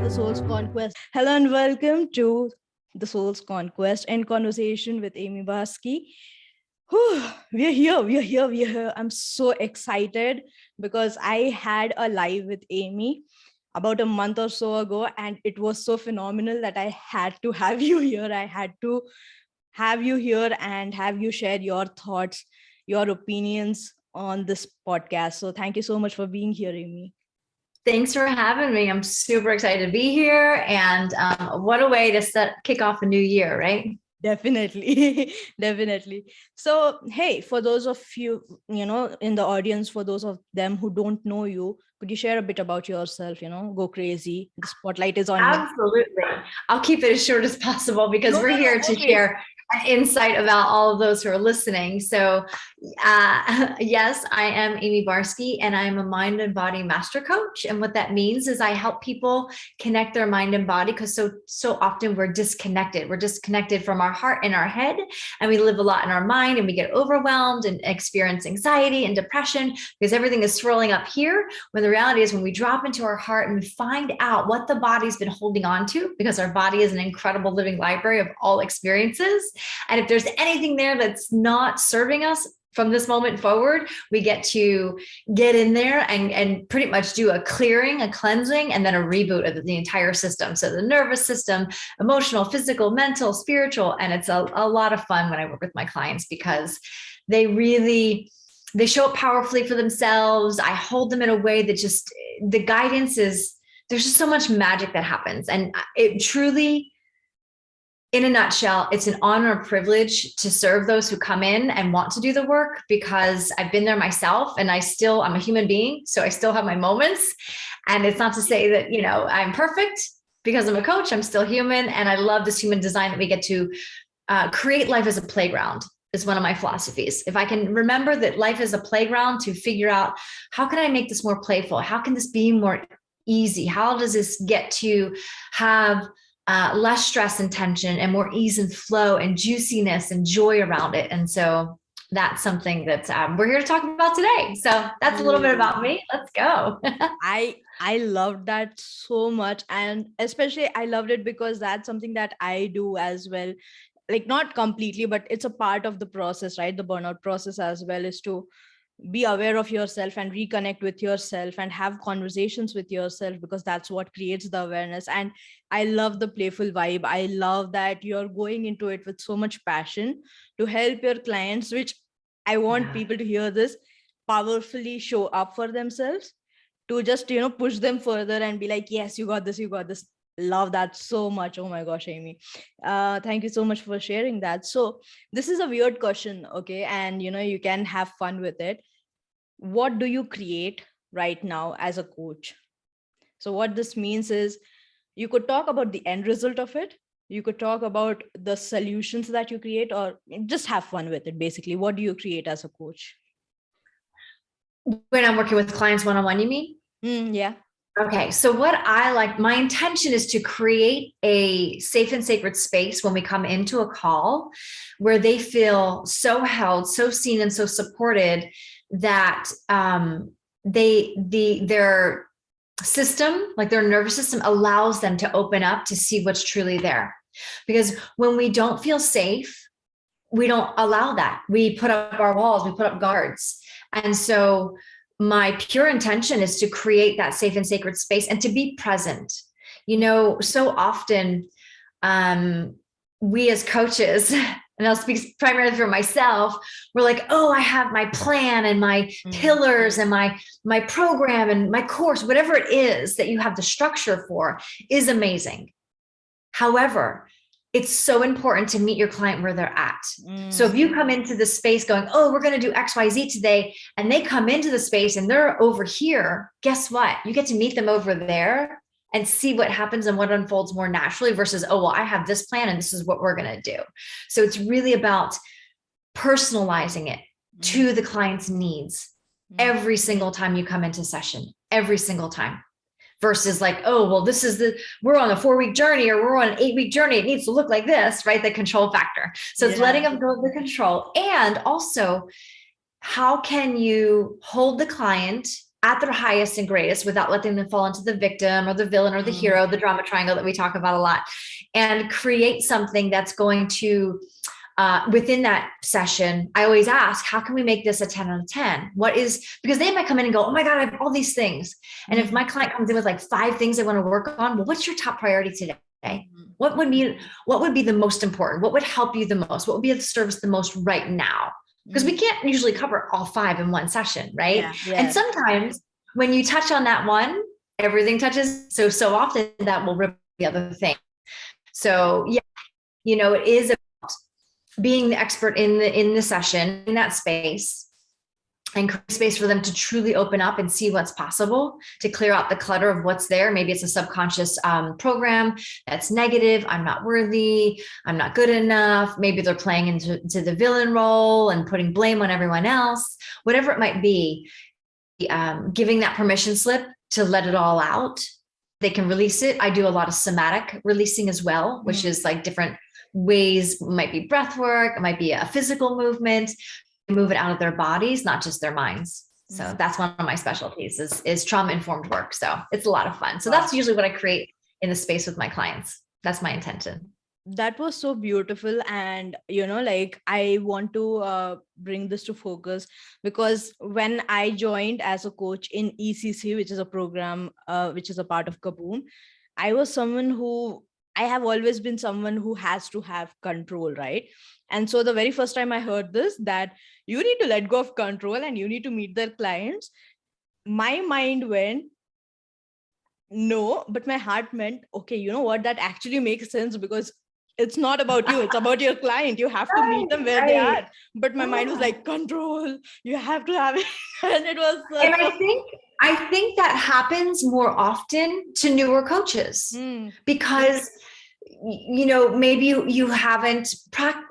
the Soul's Conquest. Hello and welcome to the Soul's Conquest in conversation with Amie Barsky. We're here. I'm so excited because I had a live with Amie about a month or so ago, and it was so phenomenal that I had to have you here. I had to have you here and have you share your thoughts, your opinions on this podcast. So thank you so much for being here, Amie. Thanks for having me. I'm super excited to be here. And what a way to kick off a new year, right? Definitely. So, hey, for those of you, in the audience, for those of them who don't know you, could you share a bit about yourself? Go crazy. The spotlight is on you. Absolutely. I'll keep it as short as possible because we're here to share an insight about all of those who are listening. So yes, I am Amie Barsky, and I'm a mind and body master coach. And what that means is I help people connect their mind and body, because so often we're disconnected. We're disconnected from our heart and our head, and we live a lot in our mind, and we get overwhelmed and experience anxiety and depression because everything is swirling up here. When the reality is, when we drop into our heart and we find out what the body's been holding on to, because our body is an incredible living library of all experiences. And if there's anything there that's not serving us from this moment forward, we get to get in there and pretty much do a clearing, a cleansing, and then a reboot of the entire system. So the nervous system, emotional, physical, mental, spiritual. And it's a lot of fun when I work with my clients because they show up powerfully for themselves. I hold them in a way that just, the guidance is, there's just so much magic that happens. And it truly, in a nutshell, it's an honor and privilege to serve those who come in and want to do the work, because I've been there myself, and I'm a human being. So I still have my moments. And it's not to say that, I'm perfect, because I'm a coach. I'm still human. And I love this human design that we get to create life as a playground is one of my philosophies. If I can remember that life is a playground, to figure out, how can I make this more playful? How can this be more easy? How does this get to have less stress and tension and more ease and flow and juiciness and joy around it? And so that's something that we're here to talk about today. So that's a little bit about me. Let's go. I loved that so much. And especially I loved it because that's something that I do as well. Like, not completely, but it's a part of the process, right? The burnout process as well, is to be aware of yourself and reconnect with yourself and have conversations with yourself, because that's what creates the awareness. And I love the playful vibe. I love that you're going into it with so much passion to help your clients, which I want people to hear this, powerfully show up for themselves, to just, push them further and be like, yes, you got this. Love that so much. Oh my gosh, Amie. Thank you so much for sharing that. So this is a weird question, okay? And, you can have fun with it. What do you create right now as a coach? So what this means is, you could talk about the end result of it. You could talk about the solutions that you create, or just have fun with it. Basically, what do you create as a coach? When I'm working with clients one-on-one, you mean? Yeah. Okay. So what my intention is to create a safe and sacred space when we come into a call where they feel so held, so seen, and so supported that their system, like their nervous system, allows them to open up to see what's truly there. Because when we don't feel safe, we don't allow that. We put up our walls, we put up guards. And so my pure intention is to create that safe and sacred space and to be present. So often we as coaches, and I'll speak primarily for myself, we're like, oh, I have my plan and my pillars and my program and my course, whatever it is that you have the structure for is amazing. However, it's so important to meet your client where they're at. So if you come into the space going, oh, we're going to do XYZ today, and they come into the space and they're over here, guess what? You get to meet them over there and see what happens and what unfolds more naturally versus, oh, well, I have this plan and this is what we're going to do. So it's really about personalizing it to the client's needs every single time you come into session, every single time. Versus like, oh, well, we're on a 4-week journey, or we're on an 8-week journey. It needs to look like this, right? The control factor. So it's letting them go the control. And also, how can you hold the client at their highest and greatest without letting them fall into the victim or the villain or the hero, the drama triangle that we talk about a lot, and create something that's going to, within that session, I always ask, how can we make this a 10 out of 10? Because they might come in and go, oh my God, I have all these things. And if my client comes in with like 5 things they want to work on, well, what's your top priority today? What would be the most important? What would help you the most? What would be of service the most right now? Because we can't usually cover all 5 in one session, right? Yeah. And sometimes when you touch on that one, everything touches. So often that will rip the other thing. So yeah, it is about being the expert in the session, in that space, and create space for them to truly open up and see what's possible, to clear out the clutter of what's there. Maybe it's a subconscious program that's negative. I'm not worthy. I'm not good enough. Maybe they're playing into the villain role and putting blame on everyone else, whatever it might be. Giving that permission slip to let it all out. They can release it. I do a lot of somatic releasing as well, which is like different ways. It might be breath work. It might be a physical movement. Move it out of their bodies, not just their minds. So that's one of my specialties is trauma-informed work. So it's a lot of fun. So that's usually what I create in the space with my clients. That's my intention. That was so beautiful. And, like I want to bring this to focus, because when I joined as a coach in ECC, which is a program, which is a part of Kaboom, I have always been someone who has to have control, right? And so the very first time I heard this, that you need to let go of control and you need to meet their clients, my mind went, no, but my heart meant, okay, you know what? That actually makes sense, because it's not about you. It's about your client. You have to meet them where they are. But my mind was like, control, you have to have it. And it was and I think that happens more often to newer coaches because maybe you haven't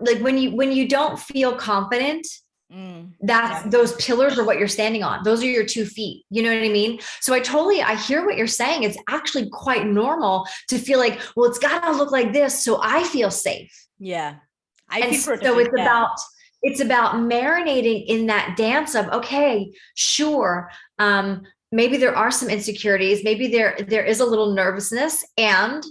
like when you don't feel confident, those pillars are what you're standing on. Those are your 2 feet. You know what I mean? So I hear what you're saying. It's actually quite normal to feel like, well, it's got to look like this, so I feel safe. Yeah. So it's about marinating in that dance of, okay, sure. Maybe there are some insecurities. Maybe there is a little nervousness, and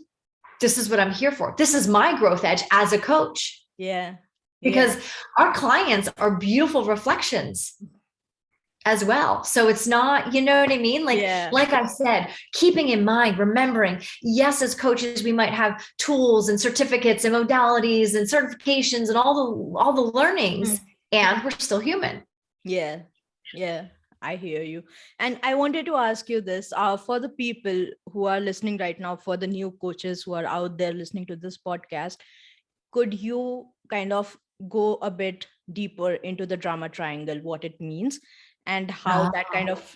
this is what I'm here for. This is my growth edge as a coach. Yeah. Because our clients are beautiful reflections as well. So it's not, you know what I mean? Like I said, keeping in mind, remembering, yes, as coaches, we might have tools and certificates and modalities and certifications and all the learnings, and we're still human. Yeah. Yeah. I hear you. And I wanted to ask you this, for the people who are listening right now, for the new coaches who are out there listening to this podcast, could you kind of go a bit deeper into the drama triangle, what it means and how that kind of,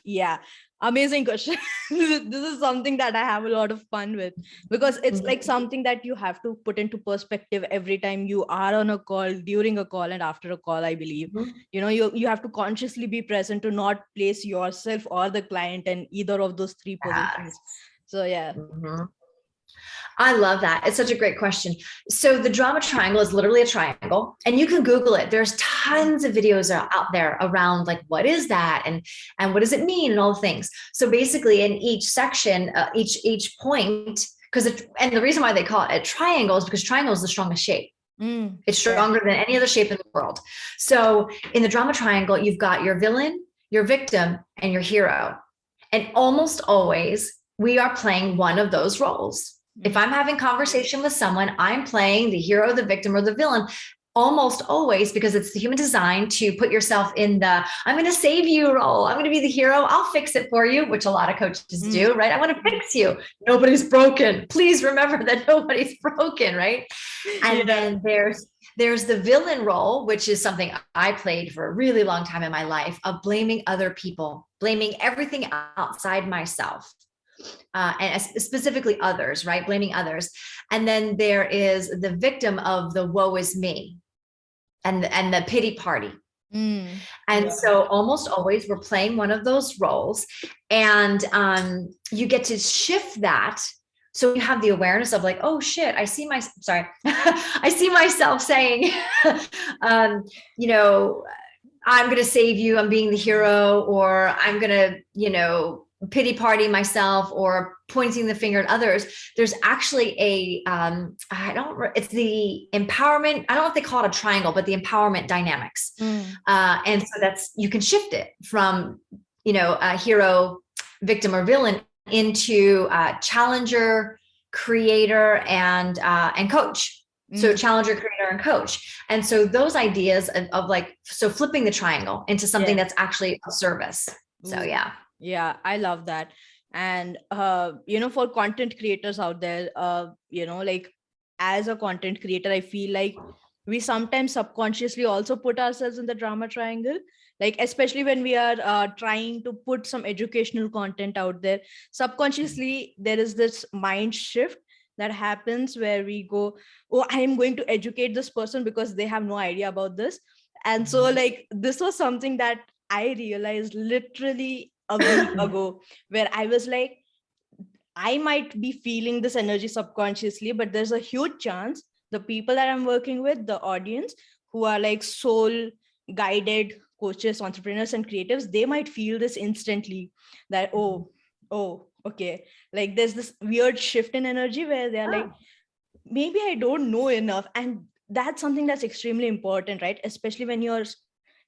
amazing question. This is something that I have a lot of fun with, because it's like something that you have to put into perspective every time you are on a call, during a call, and after a call, I believe. You have to consciously be present to not place yourself or the client in either of those 3 positions. So I love that. It's such a great question. So the drama triangle is literally a triangle, and you can Google it. There's tons of videos out there around like, what is that? And what does it mean? And all the things. So basically in each section, each point, and the reason why they call it a triangle is because triangle is the strongest shape. It's stronger than any other shape in the world. So in the drama triangle, you've got your villain, your victim, and your hero. And almost always we are playing one of those roles. If I'm having conversation with someone, I'm playing the hero, the victim, or the villain, almost always, because it's the human design to put yourself in the, I'm going to save you role. I'm going to be the hero. I'll fix it for you, which a lot of coaches do, right? I want to fix you. Nobody's broken. Please remember that nobody's broken, right? And then there's the villain role, which is something I played for a really long time in my life, of blaming other people, blaming everything outside myself. And specifically others, right? Blaming others. And then there is the victim of the woe is me and the pity party. And so almost always we're playing one of those roles, and you get to shift that. So you have the awareness of like, oh shit, I see myself saying, I'm going to save you, I'm being the hero, or I'm going to, pity party myself or pointing the finger at others. There's actually it's the empowerment. I don't know if they call it a triangle, but the empowerment dynamics. And so you can shift it from, a hero, victim, or villain into challenger, creator, and coach. So challenger, creator, and coach. And so those ideas of flipping the triangle into something that's actually a service. So yeah. Yeah, I love that. And, for content creators out there, as a content creator, I feel like we sometimes subconsciously also put ourselves in the drama triangle, like, especially when we are trying to put some educational content out there. Subconsciously, there is this mind shift that happens where we go, oh, I am going to educate this person because they have no idea about this. And so this was something that I realized literally a week ago, where I was like, I might be feeling this energy subconsciously, but there's a huge chance the people that I'm working with, the audience who are like soul guided coaches, entrepreneurs, and creatives, they might feel this instantly that, oh, okay. Like there's this weird shift in energy where they're like, maybe I don't know enough. And that's something that's extremely important, right? Especially when you're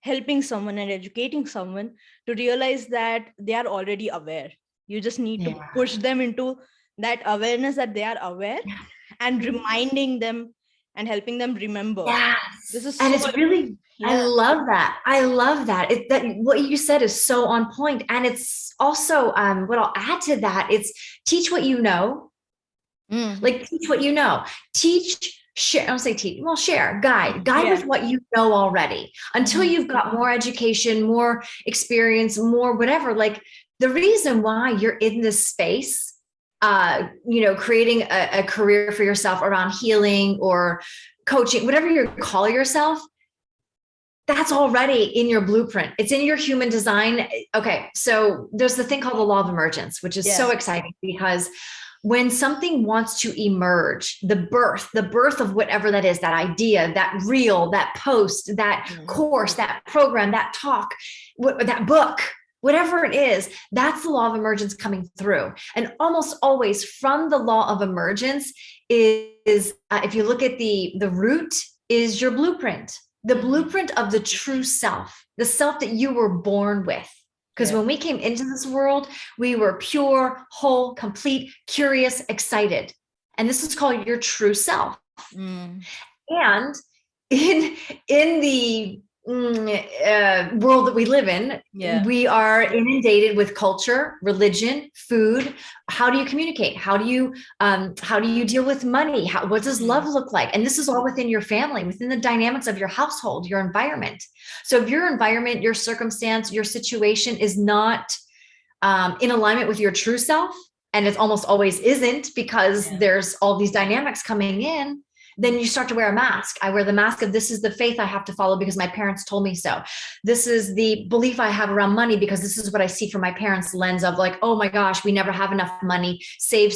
helping someone and educating someone to realize that they are already aware. You just need to push them into that awareness that they are aware and reminding them and helping them remember. Yes. This is and it's really, I love that. I love that. That what you said is so on point. And it's also, what I'll add to that, it's teach what you know. Like teach what you know. Share, I don't say teach, well, share, guide with what you know already until you've got more education, more experience, more whatever. Like the reason why you're in this space, creating a career for yourself around healing or coaching, whatever you call yourself, that's already in your blueprint. It's in your human design. Okay. So there's the thing called the law of emergence, which is so exciting because when something wants to emerge, the birth of whatever that is, that idea, that reel, that post, that course, that program, that talk, that book, whatever it is, that's the law of emergence coming through. And almost always from the law of emergence is if you look at the root is your blueprint, the blueprint of the true self, the self that you were born with. Because when we came into this world, we were pure, whole, complete, curious, excited. And this is called your true self. And in the world that we live in, we are inundated with culture, religion, food. How do you communicate? How do you deal with money? What does love look like? And this is all within your family, within the dynamics of your household, your environment. So if your environment, your circumstance, your situation is not in alignment with your true self, and it almost always isn't because there's all these dynamics coming in, then you start to wear a mask. I wear the mask of this is the faith I have to follow because my parents told me so. This is the belief I have around money because this is what I see from my parents' lens of like, oh my gosh, we never have enough money, save,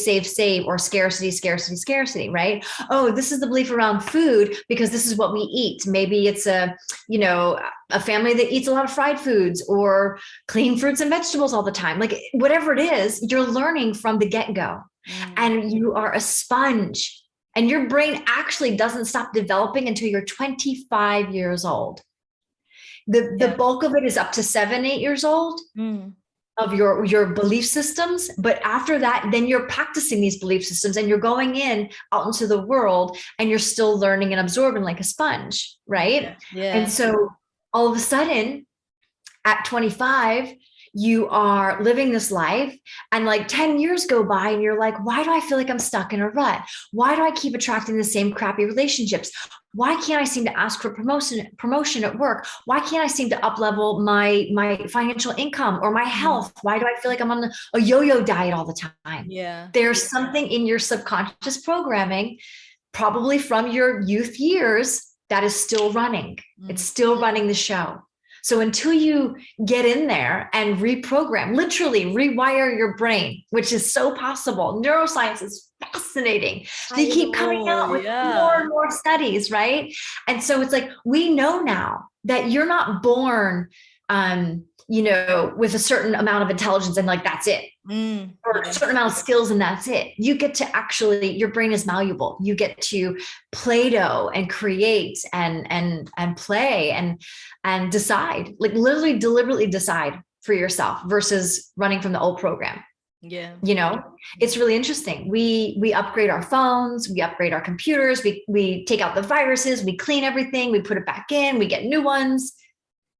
or scarcity, right? Oh, this is the belief around food because this is what we eat. Maybe it's a family that eats a lot of fried foods or clean fruits and vegetables all the time. Like whatever it is, you're learning from the get-go and you are a sponge. And your brain actually doesn't stop developing until you're 25 years old. The bulk of it is up to 7, 8 years old of your belief systems. But after that, then you're practicing these belief systems and you're going out into the world and you're still learning and absorbing like a sponge, right? And so all of a sudden at 25, you are living this life and like 10 years go by and you're like, why do I feel like I'm stuck in a rut? Why do I keep attracting the same crappy relationships? Why can't I seem to ask for promotion at work? Why can't I seem to up-level my financial income or my health? Why do I feel like I'm on a yo-yo diet all the time? There's something in your subconscious programming, probably from your youth years, that is still running. It's still running the show. So until you get in there and reprogram, literally rewire your brain, which is so possible. Neuroscience is fascinating. They keep coming out with more and more studies, right? And so it's like, we know now that you're not born, with a certain amount of intelligence and like, that's it. Or a certain amount of skills and that's it. You get to actually, your brain is malleable. You get to Play-Doh and create and play and decide, like literally deliberately decide for yourself versus running from the old program. Yeah. It's really interesting. We upgrade our phones, we upgrade our computers, we take out the viruses, we clean everything, we put it back in, we get new ones.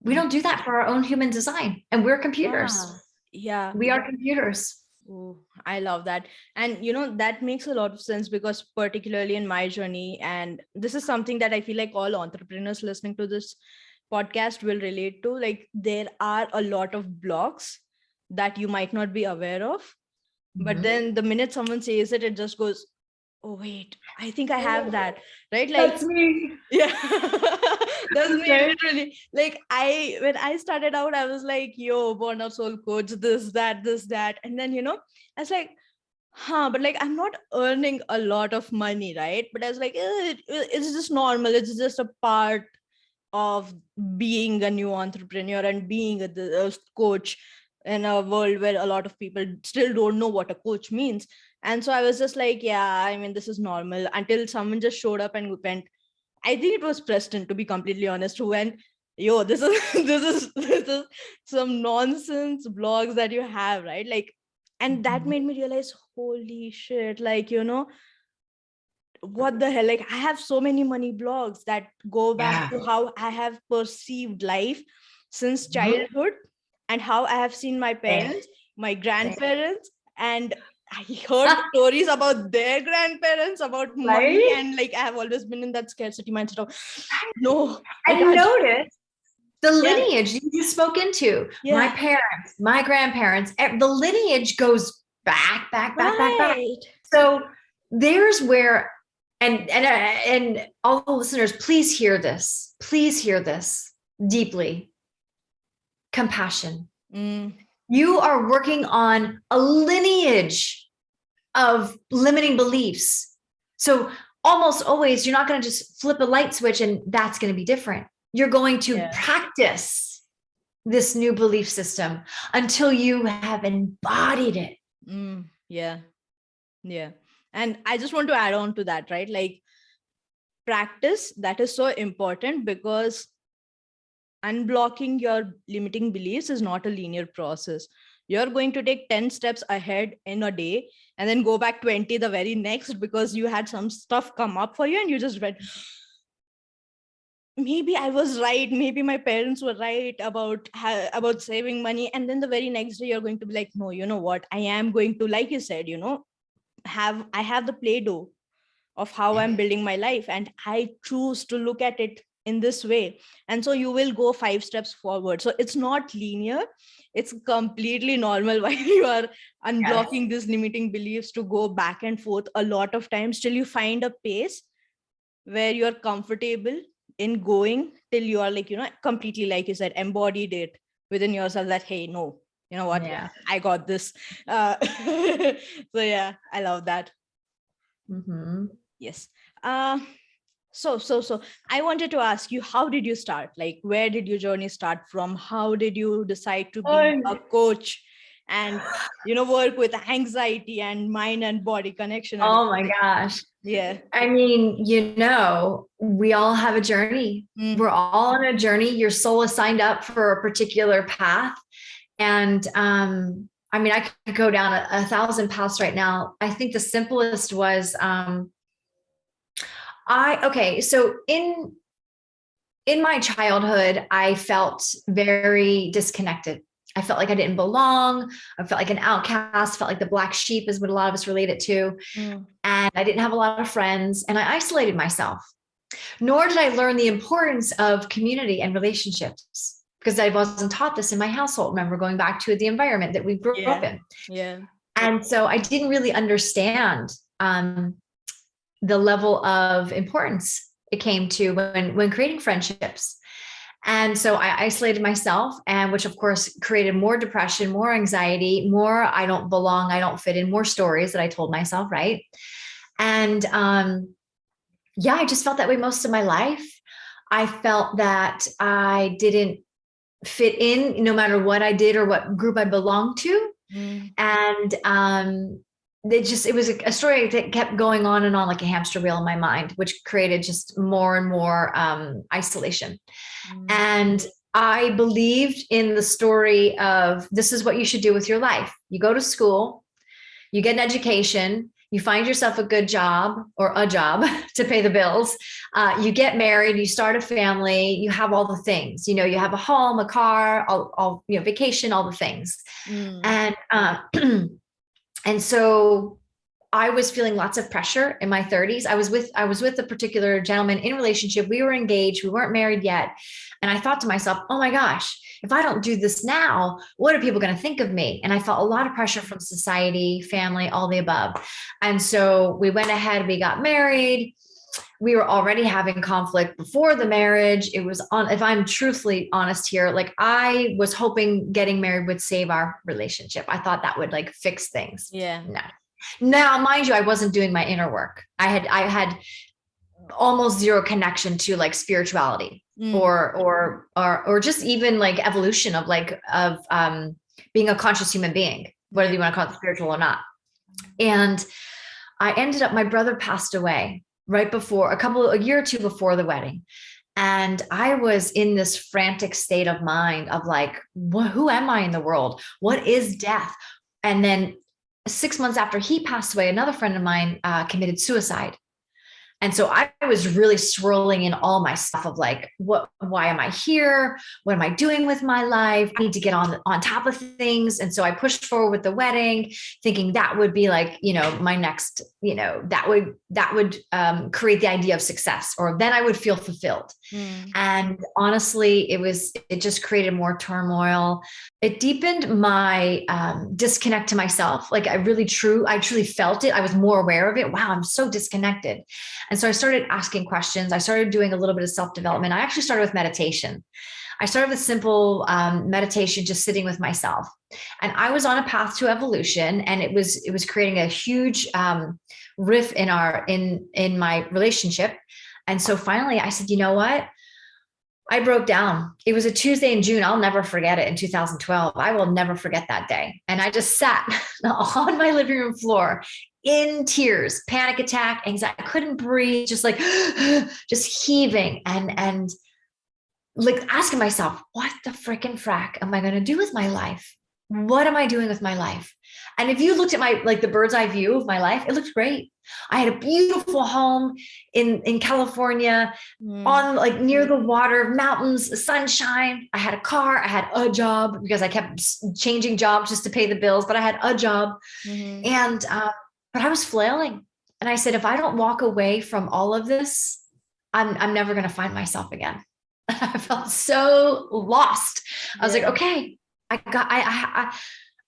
We don't do that for our own human design. And we're computers. Yeah. We are computers. Ooh, I love that. And, that makes a lot of sense because particularly in my journey, and this is something that I feel like all entrepreneurs listening to this podcast will relate to, like there are a lot of blocks that you might not be aware of. But then the minute someone says it, it just goes, oh, wait, I think I have that. Right? Like, that's me. Yeah. That's me literally. Like when I started out, I was like, yo, burnout soul coach, this, that. And then, I was like, but like, I'm not earning a lot of money, right? But I was like, it's just normal. It's just a part of being a new entrepreneur and being a coach in a world where a lot of people still don't know what a coach means. And so I was just like, yeah, I mean, this is normal, until someone just showed up and went, I think it was Preston, to be completely honest, who went, yo, this is some nonsense blogs that you have, right? Like, and that made me realize, holy shit, like, what the hell? Like, I have so many money blogs that go back to how I have perceived life since childhood and how I have seen my parents, my grandparents, and I heard stories about their grandparents, about money, and like I have always been in that scarcity mindset of, no. I noticed the lineage you spoke into. My parents, my grandparents, the lineage goes back. So there's where, and all the listeners, please hear this deeply. Compassion. You are working on a lineage of limiting beliefs. So almost always, you're not going to just flip a light switch and that's going to be different. You're going to practice this new belief system until you have embodied it. Yeah. And I just want to add on to that, right? Like, practice, that is so important, because unblocking your limiting beliefs is not a linear process. You're going to take 10 steps ahead in a day and then go back 20 the very next, because you had some stuff come up for you and you just went, maybe I was right, maybe my parents were right about saving money. And then the very next day you're going to be like, no, you know what, I am going to, like you said, I have the Play-Doh of how I'm building my life, and I choose to look at it in this way. And so you will go 5 steps forward. So it's not linear. It's completely normal while you are unblocking these limiting beliefs to go back and forth a lot of times till you find a pace where you're comfortable in going, till you are like, completely, like you said, embodied it within yourself that, hey, no, you know what? Yeah, I got this. So yeah, I love that. Yes. So I wanted to ask you, how did you start? Like, where did your journey start from? How did you decide to be a coach and, work with anxiety and mind and body connection? Oh my gosh. Yeah. I mean, we all have a journey. We're all on a journey. Your soul is signed up for a particular path. And, I mean, I could go down 1,000 paths right now. I think the simplest was, so in my childhood, I felt very disconnected. I felt like I didn't belong. I felt like an outcast, felt like the black sheep is what a lot of us relate it to. And I didn't have a lot of friends, and I isolated myself. Nor did I learn the importance of community and relationships, because I wasn't taught this in my household. Remember, going back to the environment that we grew up in. Yeah. And so I didn't really understand the level of importance it came to when creating friendships. And so I isolated myself, and which of course created more depression, more anxiety, more I don't belong, I don't fit in, more stories that I told myself, right? And I just felt that way most of my life. I felt that I didn't fit in no matter what I did or what group I belonged to. And it was a story that kept going on and on like a hamster wheel in my mind, which created just more and more isolation. And I believed in the story of, this is what you should do with your life. You go to school, you get an education, you find yourself a good job or a job to pay the bills. You get married, you start a family, you have all the things, you have a home, a car, all vacation, all the things. And, and so I was feeling lots of pressure in my 30s. I was with a particular gentleman in a relationship. We were engaged. We weren't married yet. And I thought to myself, oh my gosh, if I don't do this now, what are people going to think of me? And I felt a lot of pressure from society, family, all the above. And so we went ahead, we got married. We were already having conflict before the marriage. It was on, if I'm truthfully honest here, like I was hoping getting married would save our relationship. I thought that would like fix things. Yeah. No. Now, mind you, I wasn't doing my inner work. I had almost zero connection to like spirituality or just even like evolution of being a conscious human being, whether you want to call it spiritual or not. And I ended up, my brother passed away right before, a year or two before the wedding. And I was in this frantic state of mind of like, who am I in the world? What is death? And then 6 months after he passed away, another friend of mine committed suicide. And so I was really swirling in all my stuff of like, why am I here? What am I doing with my life? I need to get on top of things. And so I pushed forward with the wedding, thinking that would be like, my next, that would create the idea of success, or then I would feel fulfilled. And honestly, it just created more turmoil. It deepened my disconnect to myself. Like I truly felt it. I was more aware of it. Wow, I'm so disconnected. And so I started asking questions. I started doing a little bit of self-development. I actually started with meditation. I started with simple meditation, just sitting with myself. And I was on a path to evolution, and it was creating a huge rift in my relationship. And so finally I said, you know what? I broke down. It was a Tuesday in June. I'll never forget it, in 2012. I will never forget that day. And I just sat on my living room floor in tears, panic attack, anxiety. I couldn't breathe, just like, just heaving and like asking myself, what the freaking frack am I going to do with my life? What am I doing with my life? And if you looked at the bird's eye view of my life, it looked great. I had a beautiful home in California, on like near the water, mountains, sunshine. I had a car, I had a job, because I kept changing jobs just to pay the bills, but I had a job. And, but I was flailing. And I said, if I don't walk away from all of this, I'm never going to find myself again. I felt so lost. I was like, okay, I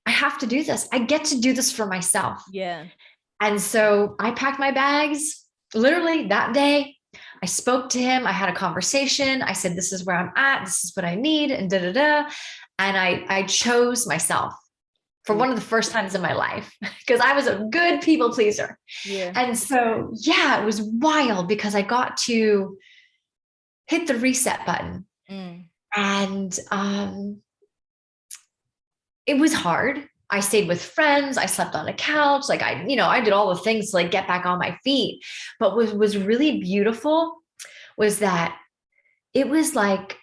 have to do this. I get to do this for myself. Yeah. And so I packed my bags literally that day. I spoke to him. I had a conversation. I said, this is where I'm at. This is what I need. And And I chose myself for one of the first times in my life, because I was a good people pleaser. Yeah. And so, yeah, it was wild, because I got to hit the reset button. And it was hard. I stayed with friends. I slept on a couch. Like I did all the things to like get back on my feet. But what was really beautiful was that it was like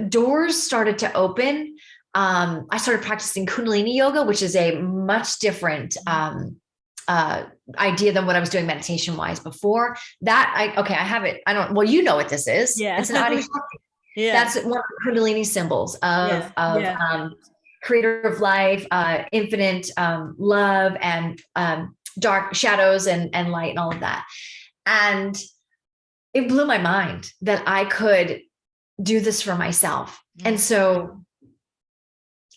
doors started to open. I started practicing Kundalini yoga, which is a much different idea than what I was doing meditation wise before. I have it. Well, you know what this is. Yeah. It's an Adi. Yeah. That's one of the Kundalini symbols of creator of life, infinite love, and dark shadows and light and all of that. And it blew my mind that I could do this for myself. And so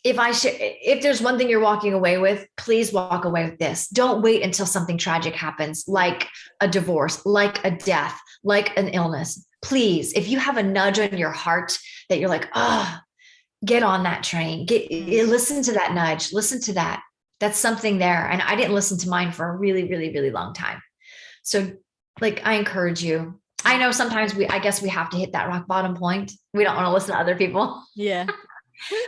if there's one thing you're walking away with, please walk away with this. Don't wait until something tragic happens, like a divorce, like a death, like an illness. Please, if you have a nudge on your heart that you're like, get on that train, listen to that nudge, listen to that. That's something there. And I didn't listen to mine for a really, really, really long time. So like, I encourage you, I know sometimes I guess we have to hit that rock bottom point. We don't want to listen to other people. Yeah.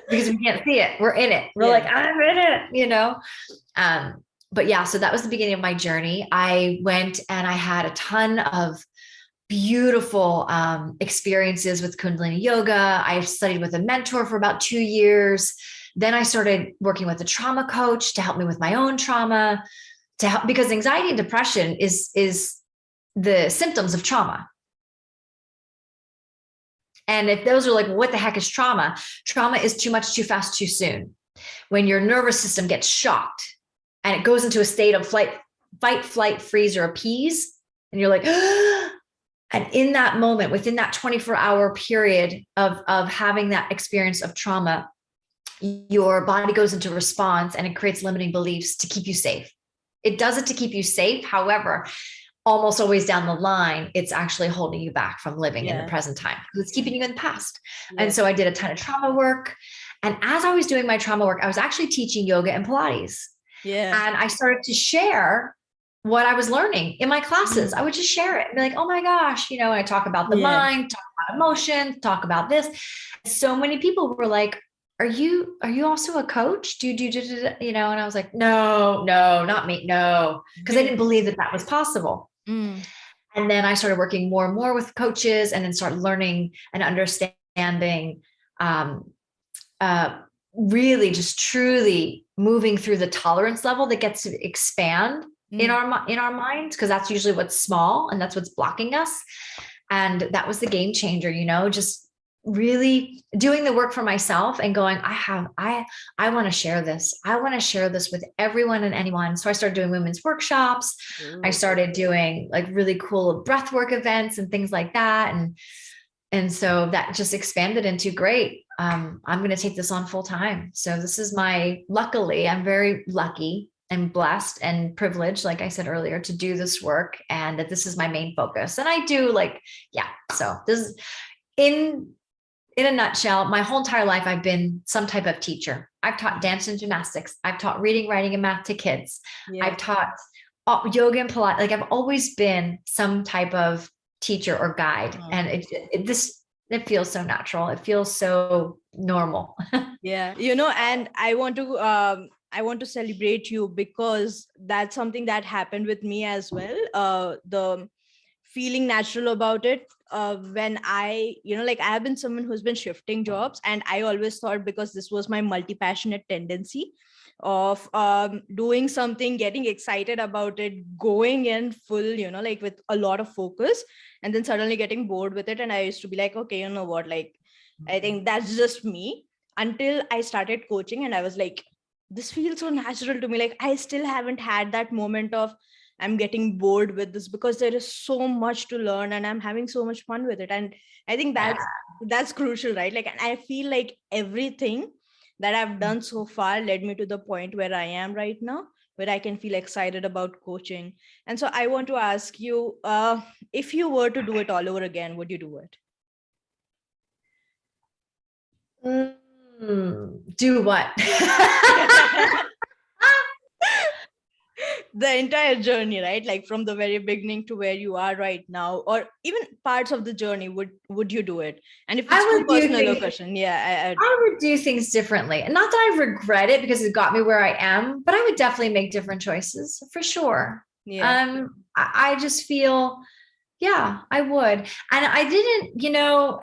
Because we can't see it. We're in it. We're like, I'm in it, but yeah, so that was the beginning of my journey. I went and I had a ton of beautiful experiences with Kundalini yoga. I studied with a mentor for about 2 years. Then I started working with a trauma coach to help me with my own trauma, because anxiety and depression is the symptoms of trauma. And if those are like, what the heck is trauma? Trauma is too much, too fast, too soon. When your nervous system gets shocked and it goes into a state of fight, flight, freeze, or appease, and you're like, and in that moment, within that 24-hour period of having that experience of trauma, your body goes into response and it creates limiting beliefs to keep you safe. It does it to keep you safe. However, almost always down the line, it's actually holding you back from living in the present time. It's keeping you in the past. And so I did a ton of trauma work. And as I was doing my trauma work, I was actually teaching yoga and Pilates. Yeah. And I started to share what I was learning in my classes. I would just share it and be like, oh my gosh, and I talk about the mind, talk about emotion, talk about this. So many people were like, are you also a coach? Do you and I was like, no, not me. No. Because I didn't believe that was possible. And then I started working more and more with coaches, and then started learning and understanding, really just truly moving through the tolerance level that gets to expand in our minds, because that's usually what's small and that's what's blocking us. And that was the game changer, just really doing the work for myself and going, I want to share this. I want to share this with everyone and anyone. So I started doing women's workshops. I started doing like really cool breathwork events and things like that. And so that just expanded into great. I'm going to take this on full time. So this is luckily, I'm very lucky and blessed and privileged, like I said earlier, to do this work, and that this is my main focus. And I do so this is in a nutshell, my whole entire life, I've been some type of teacher. I've taught dance and gymnastics. I've taught reading, writing, and math to kids. I've taught yoga and Pilates. Like I've always been some type of teacher or guide. And it feels so natural. It feels so normal. Yeah. And I want to celebrate you, because that's something that happened with me as well. The feeling natural about it, when I have been someone who's been shifting jobs, and I always thought, because this was my multi-passionate tendency of doing something, getting excited about it, going in full, with a lot of focus, and then suddenly getting bored with it. And I used to be like, okay, you know what, I think that's just me, until I started coaching, and I was like, this feels so natural to me. Like I still haven't had that moment of I'm getting bored with this, because there is so much to learn and I'm having so much fun with it. And I think that's crucial, right? Like, and I feel like everything that I've done so far led me to the point where I am right now, where I can feel excited about coaching. And so I want to ask you, if you were to do it all over again, would you do it? Do what? The entire journey, right? Like from the very beginning to where you are right now, or even parts of the journey, would you do it? And if it's too personal a question, I would do things differently. And not that I regret it, because it got me where I am, but I would definitely make different choices for sure. I just feel, I would. And I didn't,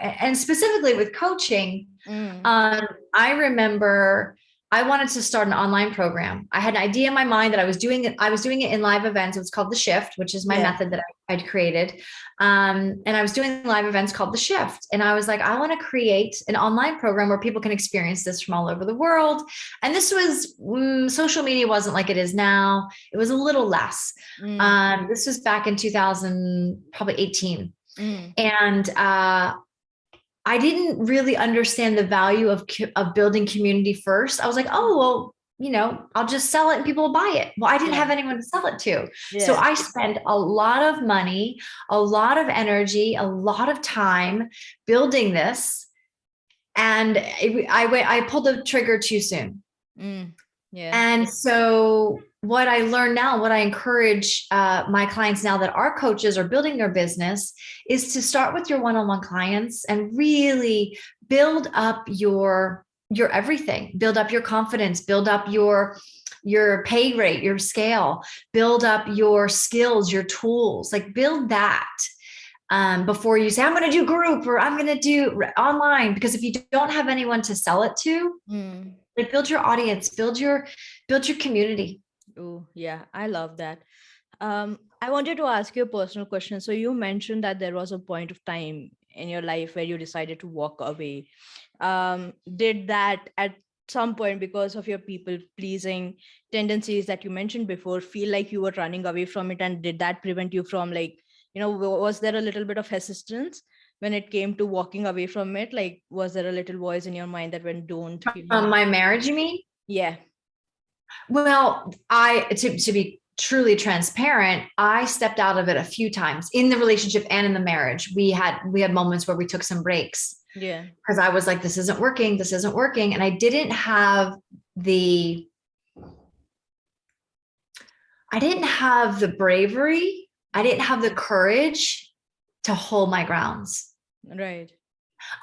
and specifically with coaching, I remember I wanted to start an online program. I had an idea in my mind that I was doing it in live events. It was called The Shift, which is my method that I'd created. And I was doing live events called The Shift. And I was like, I want to create an online program where people can experience this from all over the world. And this was, social media wasn't like it is now. It was a little less. This was back in 2018. And, I didn't really understand the value of building community first. I was like, oh, well, I'll just sell it and people will buy it. Well, I didn't have anyone to sell it to. So I spent a lot of money, a lot of energy, a lot of time building this. And I pulled the trigger too soon. And so what I learn now, what I encourage my clients now that are coaches or building their business, is to start with your one-on-one clients and really build up your everything, build up your confidence, build up your pay rate, your scale, build up your skills, your tools, like build that before you say, I'm going to do group or I'm going to do online. Because if you don't have anyone to sell it to, like build your audience, build your community. Oh, yeah, I love that. I wanted to ask you a personal question. So you mentioned that there was a point of time in your life where you decided to walk away. Did that at some point, because of your people pleasing tendencies that you mentioned before, feel like you were running away from it? And did that prevent you from, like, was there a little bit of hesitance when it came to walking away from it? Like, was there a little voice in your mind that went, don't, My marriage, you mean? Yeah. Well, to be truly transparent, I stepped out of it a few times in the relationship and in the marriage. We had moments where we took some breaks. Yeah. Because I was like, this isn't working. And I didn't have the bravery. I didn't have the courage to hold my grounds. Right.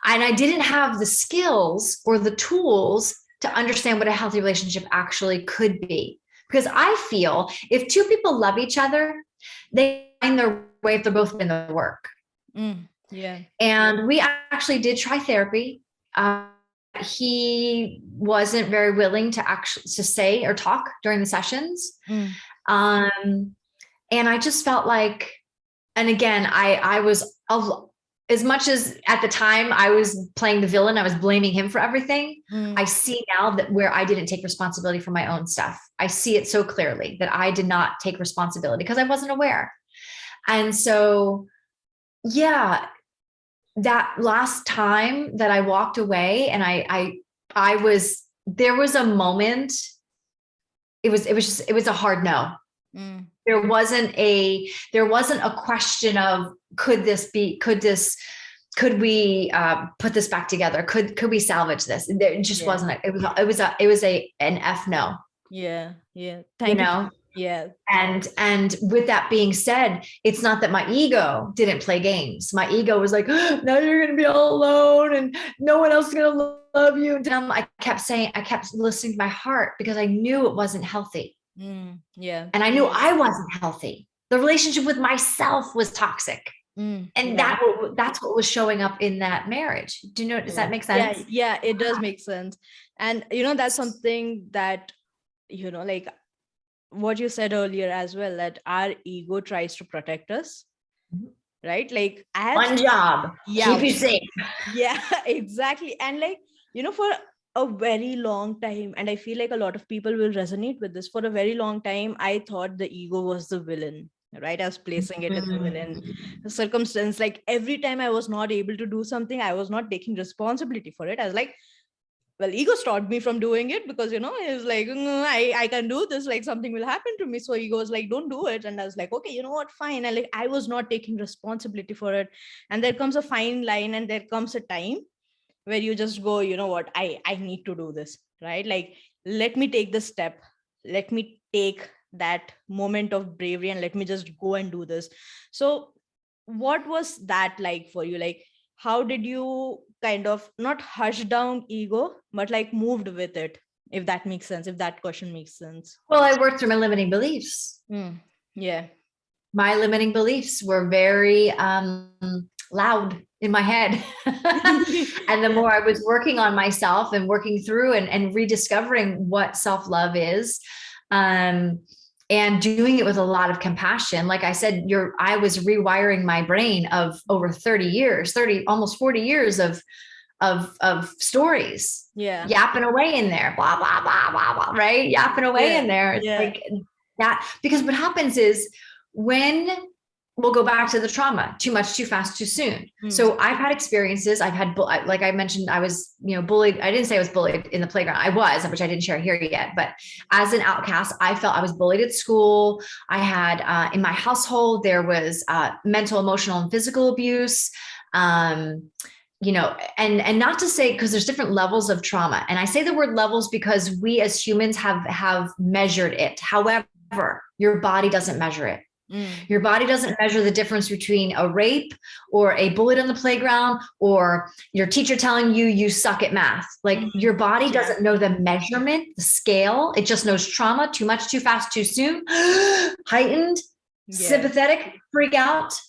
And I didn't have the skills or the tools to understand what a healthy relationship actually could be. Because I feel if two people love each other, they find their way if they're both in the work. Yeah. And we actually did try therapy. He wasn't very willing to actually say or talk during the sessions. And I just felt like, and again, I was, as much as at the time I was playing the villain, I was blaming him for everything. I see now that where I didn't take responsibility for my own stuff. I see it so clearly that I did not take responsibility because I wasn't aware. And so, yeah, that last time that I walked away and there was a moment, it was a hard no. There wasn't a question of, could we put this back together? Could we salvage this? There just wasn't. It was an F no. Yeah. Thank you. Yeah. And with that being said, it's not that my ego didn't play games. My ego was like, oh, now you're going to be all alone and no one else is going to love you. And I kept listening to my heart because I knew it wasn't healthy. Yeah. And I knew I wasn't healthy. The relationship with myself was toxic. And that's what was showing up in that marriage. Do you know, does that make sense? Yeah, it does make sense. And, that's something that, like what you said earlier as well, that our ego tries to protect us, right? Like one job, keep you safe. Yeah, exactly. And like, for a very long time, and I feel like a lot of people will resonate with this, for a very long time, I thought the ego was the villain, right? I was placing it in the villain circumstance. Like every time I was not able to do something, I was not taking responsibility for it. I was like, well, ego stopped me from doing it because, it was like, I can do this, like something will happen to me. So ego was like, don't do it. And I was like, okay, you know what, fine. And like, I was not taking responsibility for it. And there comes a fine line and there comes a time where you just go, you know what, I need to do this, right? Like, let me take the step. Let me take that moment of bravery and let me just go and do this. So what was that like for you? Like, how did you kind of not hush down ego, but like moved with it? If that makes sense, if that question makes sense. Well, I worked through my limiting beliefs. Yeah. My limiting beliefs were very loud in my head. And the more I was working on myself and working through and rediscovering what self-love is, and doing it with a lot of compassion. Like I said, I was rewiring my brain of over 30, almost 40 years of stories. Yeah. Yapping away in there, blah, blah, blah, blah, blah, right? Yapping away in there. It's like that, because what happens is when we'll go back to the trauma, too much, too fast, too soon. So I've had experiences. I've had, like I mentioned, I was, bullied. I didn't say I was bullied in the playground. I was, which I didn't share here yet, but as an outcast, I felt I was bullied at school. I had, in my household, there was mental, emotional, and physical abuse. and not to say, because there's different levels of trauma. And I say the word levels because we as humans have measured it. However, your body doesn't measure it. Your body doesn't measure the difference between a rape or a bullet on the playground or your teacher telling you suck at math. Like your body doesn't know the measurement, the scale. It just knows trauma, too much, too fast, too soon, heightened, sympathetic, freak out,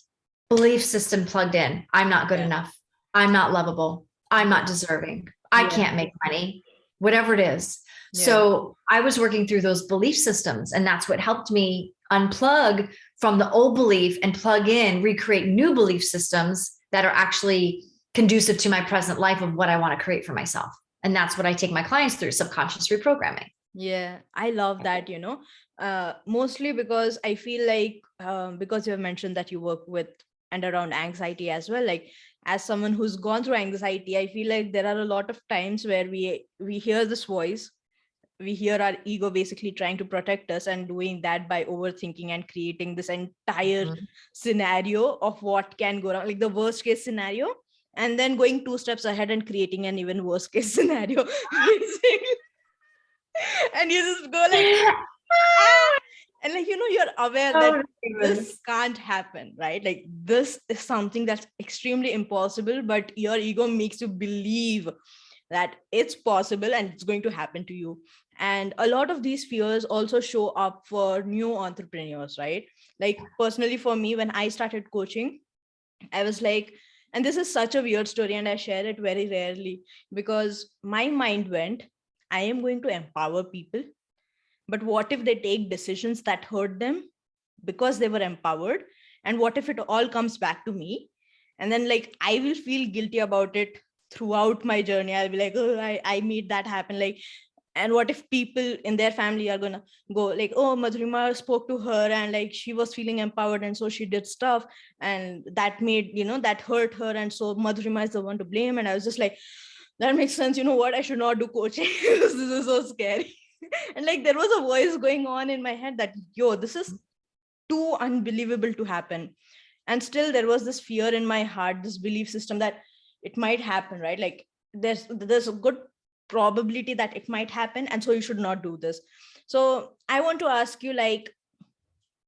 belief system plugged in. I'm not good enough. I'm not lovable. I'm not deserving. I can't make money, whatever it is. So I was working through those belief systems, and that's what helped me unplug from the old belief and plug in, recreate new belief systems that are actually conducive to my present life of what I want to create for myself. And that's what I take my clients through, subconscious reprogramming. Yeah, I love that, mostly because I feel like, because you have mentioned that you work with and around anxiety as well, like as someone who's gone through anxiety, I feel like there are a lot of times where we hear this voice, we hear our ego basically trying to protect us, and doing that by overthinking and creating this entire scenario of what can go wrong, like the worst case scenario, and then going 2 steps ahead and creating an even worse case scenario. And you just go like, and like, you're aware that this can't happen, right? Like this is something that's extremely impossible, but your ego makes you believe that it's possible and it's going to happen to you. And a lot of these fears also show up for new entrepreneurs, right? Like personally for me, when I started coaching, I was like, and this is such a weird story and I share it very rarely, because my mind went, I am going to empower people, but what if they take decisions that hurt them because they were empowered? And what if it all comes back to me? And then like, I will feel guilty about it throughout my journey. I'll be like, oh, I made that happen. Like, and what if people in their family are gonna go like, oh, Madhurima spoke to her and like she was feeling empowered and so she did stuff and that made, that hurt her, and so Madhurima is the one to blame. And I was just like, that makes sense. You know what? I should not do coaching. This is so scary. And like there was a voice going on in my head that, yo, this is too unbelievable to happen. And still there was this fear in my heart, this belief system that it might happen, right? Like there's a good probability that it might happen, and so you should not do this. So I want to ask you, like,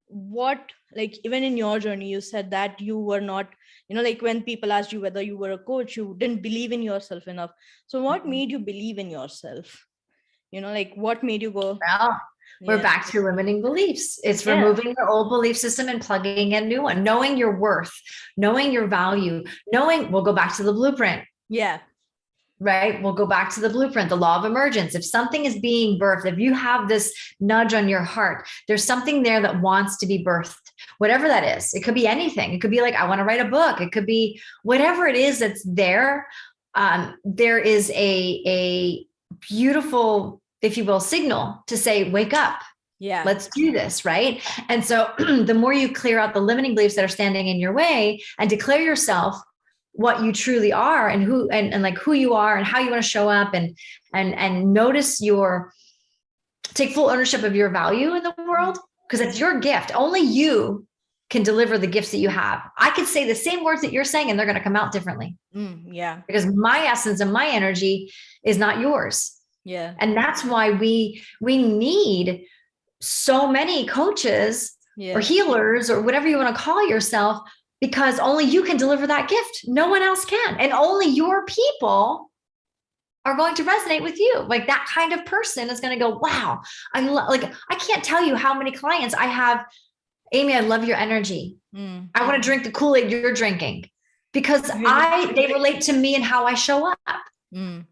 what, like, even in your journey, you said that you were not, like when people asked you whether you were a coach, you didn't believe in yourself enough. So what made you believe in yourself? Like what made you go? Well, we're back to limiting beliefs. It's removing the old belief system and plugging in a new one, knowing your worth, knowing your value, we'll go back to the blueprint. Yeah. Right. We'll go back to the blueprint, the law of emergence. If something is being birthed, if you have this nudge on your heart, there's something there that wants to be birthed, whatever that is. It could be anything. It could be like, I want to write a book. It could be whatever it is that's there. There is a beautiful, if you will, signal to say, wake up. Yeah. Let's do this. Right. And so the more you clear out the limiting beliefs that are standing in your way and declare yourself what you truly are and who, and like who you are and how you want to show up and notice take full ownership of your value in the world, because it's your gift. Only you can deliver the gifts that you have. I could say the same words that you're saying and they're going to come out differently. Yeah. Because my essence and my energy is not yours. Yeah. And that's why we need so many coaches or healers or whatever you want to call yourself, because only you can deliver that gift. No one else can. And only your people are going to resonate with you. Like that kind of person is going to go, wow, I can't tell you how many clients I have. Amie, I love your energy. I want to drink the Kool-Aid you're drinking, because they relate to me and how I show up.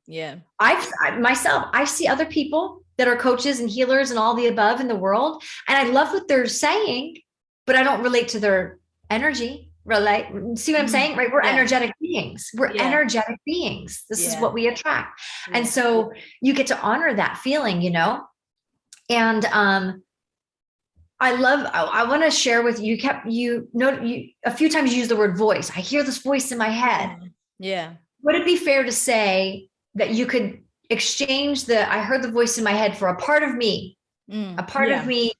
Yeah. I see other people that are coaches and healers and all the above in the world. And I love what they're saying, but I don't relate to their energy. See what I'm saying? Right. We're energetic beings. We're energetic beings. This is what we attract. And so you get to honor that feeling, and, I want to share with you, a few times you use the word voice. I hear this voice in my head. Yeah. Would it be fair to say that you could exchange I heard the voice in my head for a part of me, a part of me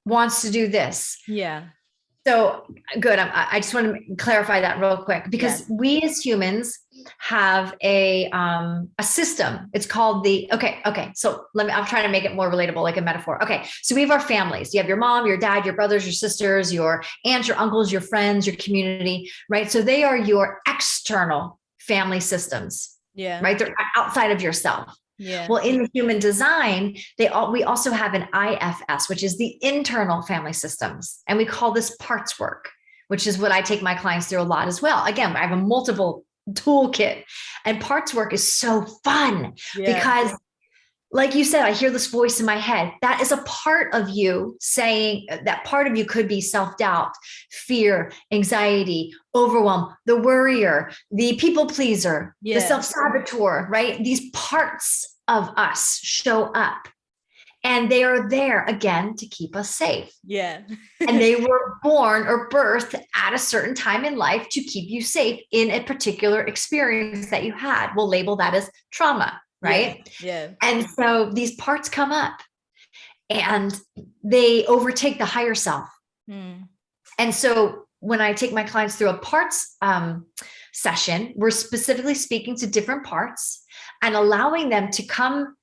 wants to do this. Yeah. So good. I just want to clarify that real quick, because we as humans have a system. It's called the, okay. So I'm trying to make it more relatable, like a metaphor. Okay. So we have our families. You have your mom, your dad, your brothers, your sisters, your aunts, your uncles, your friends, your community, right? So they are your external family systems, right? They're outside of yourself. Yeah. Well, in the human design, we also have an IFS, which is the internal family systems. And we call this parts work, which is what I take my clients through a lot as well. Again, I have a multiple toolkit, and parts work is so fun because, like you said, I hear this voice in my head. That is a part of you saying that part of you could be self-doubt, fear, anxiety, overwhelm, the worrier, the people pleaser, the self-saboteur, right? These parts of us show up, and they are there again to keep us safe. And they were born or birthed at a certain time in life to keep you safe in a particular experience that you had. We'll label that as trauma. Right. And so these parts come up and they overtake the higher self. And so when I take my clients through a parts session, we're specifically speaking to different parts and allowing them to come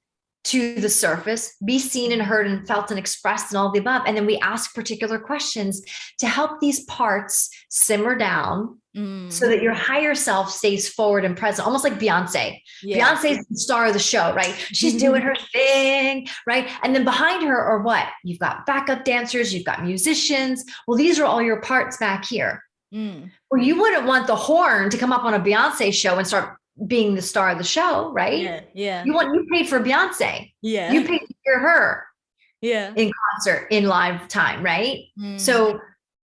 to the surface, be seen and heard and felt and expressed and all the above. And then we ask particular questions to help these parts simmer down so that your higher self stays forward and present, almost like Beyonce. Beyonce's the star of the show, right? She's doing her thing, right? And then behind her are what? You've got backup dancers, you've got musicians. Well, these are all your parts back here. Well, you wouldn't want the horn to come up on a Beyonce show and start being the star of the show, right? You paid for Beyonce. You paid to hear her in concert, in live time, right? So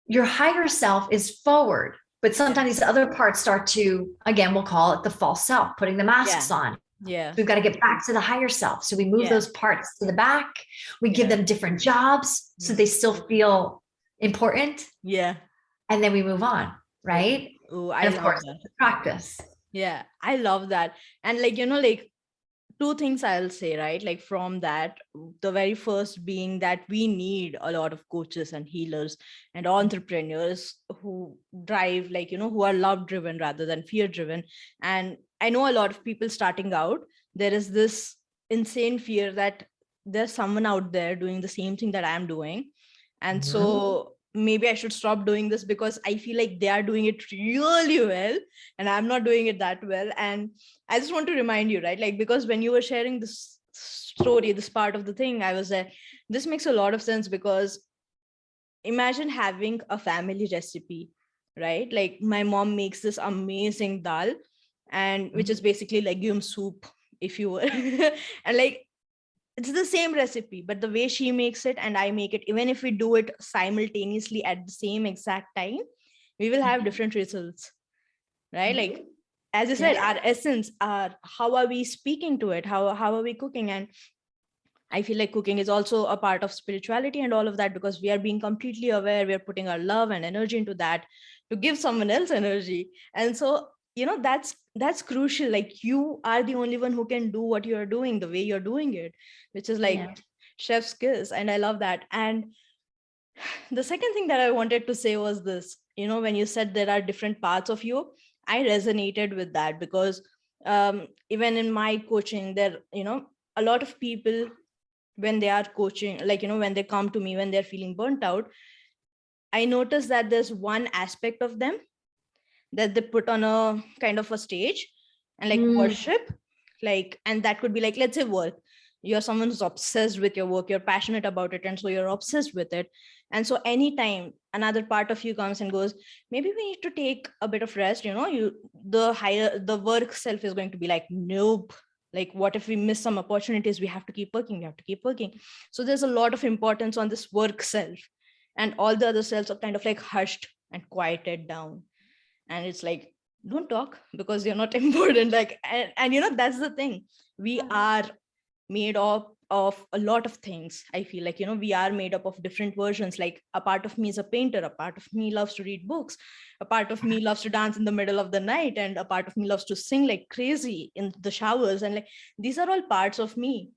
your higher self is forward, but sometimes these other parts start to, again, we'll call it the false self, putting the masks on. So we've got to get back to the higher self. So we move those parts to the back. We give them different jobs so they still feel important. And then we move on, right? And of course, practice. I love that. And like two things I'll say, right? Like from that, the very first being that we need a lot of coaches and healers and entrepreneurs who drive, who are love driven rather than fear driven. And I know a lot of people starting out, there is this insane fear that there's someone out there doing the same thing that I'm doing. And so maybe I should stop doing this because I feel like they are doing it really well and I'm not doing it that well. And I just want to remind you, right? Like, because when you were sharing this story, this part of the thing, I was like, this makes a lot of sense, because imagine having a family recipe, right? Like my mom makes this amazing dal, and which is basically legume soup, if you will. And like, it's the same recipe, but the way she makes it and I make it, even if we do it simultaneously at the same exact time, we will have different results, right? Like, as you said, our essence, how are we speaking to it? How are we cooking? And I feel like cooking is also a part of spirituality and all of that, because we are being completely aware. We are putting our love and energy into that to give someone else energy. And so, that's crucial. Like, you are the only one who can do what you're doing the way you're doing it, which is like chef's kiss. And I love that. And the second thing that I wanted to say was this, when you said there are different parts of you, I resonated with that, because even in my coaching, there, a lot of people, when they are coaching, like, when they come to me, when they're feeling burnt out, I notice that there's one aspect of them that they put on a kind of a stage and like worship, like, and that could be like, let's say work. You're someone who's obsessed with your work, you're passionate about it, and so you're obsessed with it. And so anytime another part of you comes and goes, maybe we need to take a bit of rest, the work self is going to be like, nope. Like, what if we miss some opportunities? We have to keep working. So there's a lot of importance on this work self, and all the other selves are kind of like hushed and quieted down. And it's like, don't talk because you're not important. Like, and that's the thing. We are made up of a lot of things. I feel like, we are made up of different versions. Like, a part of me is a painter, a part of me loves to read books, a part of me loves to dance in the middle of the night, and a part of me loves to sing like crazy in the showers. And like, these are all parts of me,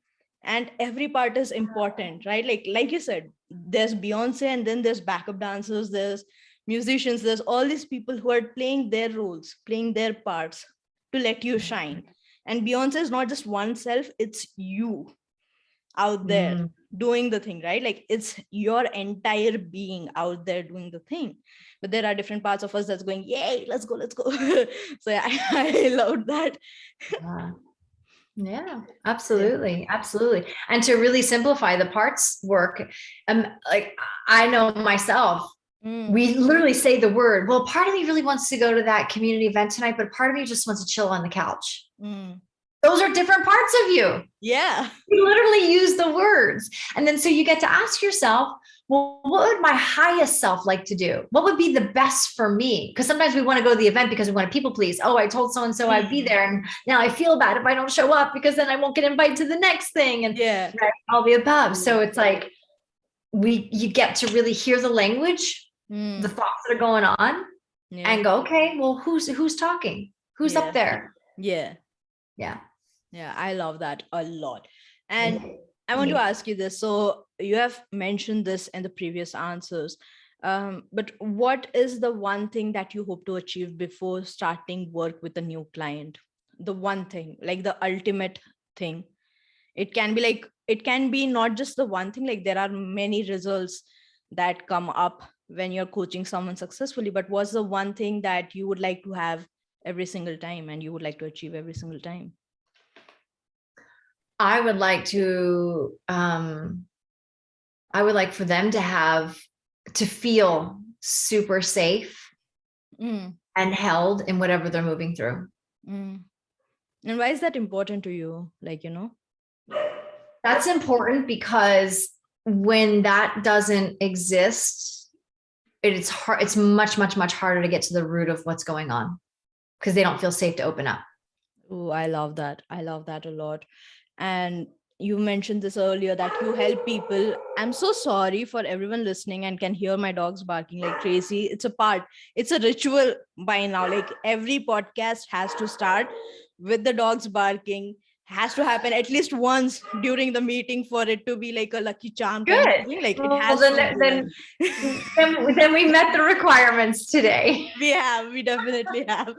and every part is important, right? Like you said, there's Beyonce, and then there's backup dancers, there's musicians, there's all these people who are playing their roles, playing their parts to let you shine. And Beyonce is not just oneself, it's you out there doing the thing, right? Like it's your entire being out there doing the thing. But there are different parts of us that's going, yay, let's go. So yeah, I love that. Yeah, absolutely. Absolutely. And to really simplify the parts work, like I know myself, we literally say the word, well, part of me really wants to go to that community event tonight, but part of me just wants to chill on the couch. Those are different parts of you. Yeah. You literally use the words. And then so you get to ask yourself, well, what would my highest self like to do? What would be the best for me? Because sometimes we want to go to the event because we want to people please. Oh, I told so-and-so I'd be there. And now I feel bad if I don't show up because then I won't get invited to the next thing. And right, all the above. So it's like, you get to really hear the language, the thoughts that are going on and go, okay, well, who's talking? Who's up there? Yeah. I love that a lot. And I want to ask you this. So you have mentioned this in the previous answers, but what is the one thing that you hope to achieve before starting work with a new client? The one thing, like the ultimate thing. It can be not just the one thing, like there are many results that come up when you're coaching someone successfully, but what's the one thing that you would like to have every single time and you would like to achieve every single time? I would like for them to feel super safe and held in whatever they're moving through. And why is that important to you? Like, That's important because when that doesn't exist, it's hard. It's much, much, much harder to get to the root of what's going on because they don't feel safe to open up. Oh, I love that. I love that a lot. And you mentioned this earlier that you help people. I'm so sorry for everyone listening and can hear my dogs barking like crazy. It's a ritual by now. Like every podcast has to start with the dogs barking. Has to happen at least once during the meeting for it to be like a lucky charm kind of thing. Like it has then we met the requirements today. We definitely have.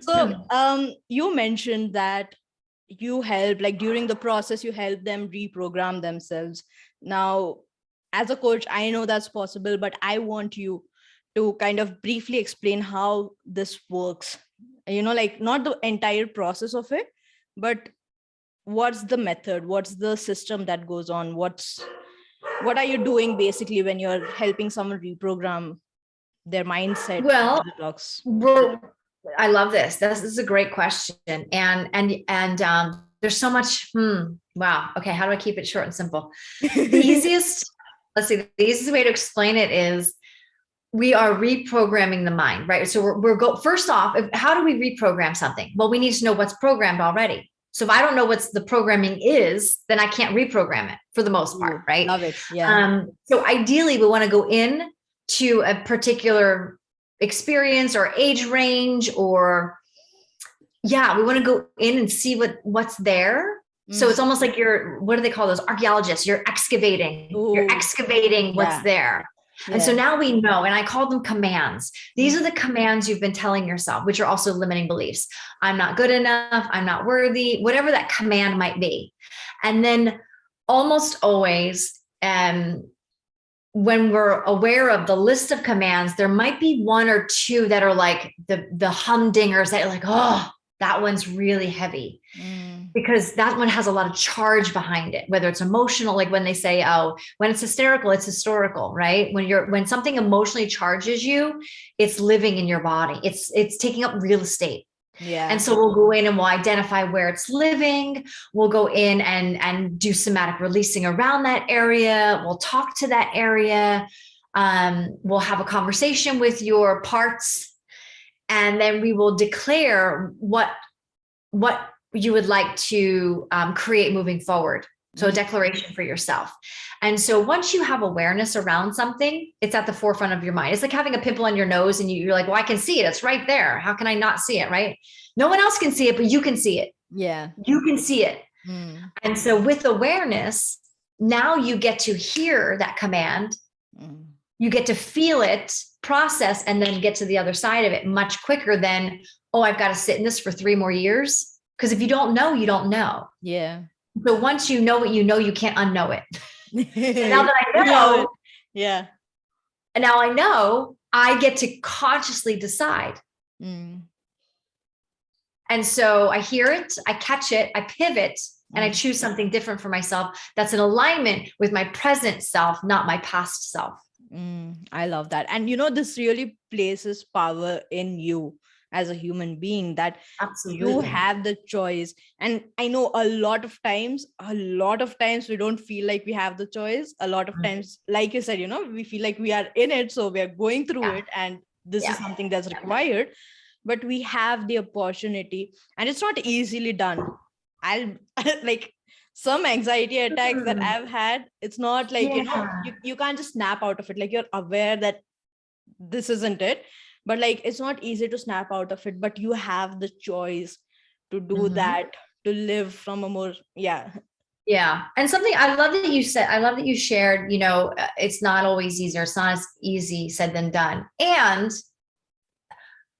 So you mentioned that you help, like during the process, you help them reprogram themselves. Now, as a coach, I know that's possible, but I want you to kind of briefly explain how this works. Like not the entire process of it, but what's the method, what's the system that goes on, what are you doing basically when you're helping someone reprogram their mindset? Well, I love this. This is a great question. And there's so much, wow. Okay. How do I keep it short and simple? The easiest way to explain it is we are reprogramming the mind, right? So first off, how do we reprogram something? Well, we need to know what's programmed already. So if I don't know what the programming is, then I can't reprogram it for the most part, right? Love it. Yeah. So ideally we want to go in to a particular experience or age range, or we want to go in and see what's there. So it's almost like what do they call those? Archaeologists. You're excavating. You're excavating what's there. And so now we know, and I call them commands. These are the commands you've been telling yourself, which are also limiting beliefs. I'm not good enough. I'm not worthy, whatever that command might be. And then almost always, when we're aware of the list of commands, there might be one or two that are like the humdingers that are like, oh, that one's really heavy. Because that one has a lot of charge behind it, whether it's emotional, like when they say, oh, when it's hysterical, it's historical, right? When something emotionally charges you, it's living in your body. It's taking up real estate. Yeah. And so we'll go in and we'll identify where it's living. We'll go in and do somatic releasing around that area. We'll talk to that area. We'll have a conversation with your parts, and then we will declare what you would like to create moving forward. So a declaration for yourself. And so once you have awareness around something, it's at the forefront of your mind. It's like having a pimple on your nose and you're like, well, I can see it. It's right there. How can I not see it? Right? No one else can see it, but you can see it. Yeah. You can see it. And so with awareness, now you get to hear that command you get to feel it, process, and then get to the other side of it much quicker than, oh, I've got to sit in this for 3 more years. Because if you don't know, you don't know. Yeah. So once you know what you know, you can't unknow it. So now that I Love know, it. Yeah. and now I know, I get to consciously decide. Mm. And so I hear it, I catch it, I pivot, and I choose something different for myself that's in alignment with my present self, not my past self. I love that. And this really places power in you as a human being, that you Absolutely. have the choice. And I know a lot of times we don't feel like we have the choice. A lot of times, like you said, we feel like we are in it, so we are going through it, and this is something that's required. But we have the opportunity, and it's not easily done. I'll like some anxiety attacks that I've had. It's not like, you can't just snap out of it. Like, you're aware that this isn't it, but like, it's not easy to snap out of it, but you have the choice to do that, to live from a more, Yeah. And something I love that you said, I love that you shared, it's not always easier. It's not as easy said than done. And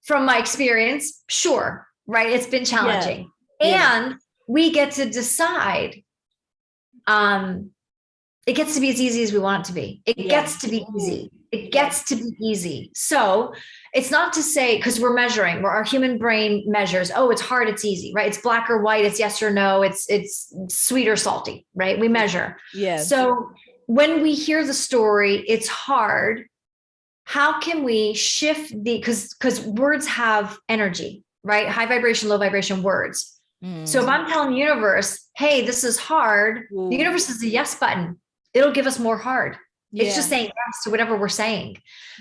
from my experience, sure, right? It's been challenging. And we get to decide. It gets to be as easy as we want it to be. It gets to be easy. It gets to be easy. So it's not to say, because we're measuring, where our human brain measures, oh, it's hard, it's easy, right? It's black or white, it's yes or no, it's sweet or salty, right? We measure. So when we hear the story, it's hard. How can we shift because words have energy, right? High vibration, low vibration words. So if I'm telling the universe, hey, this is hard, the universe is a yes button. It'll give us more hard. It's just saying yes to whatever we're saying.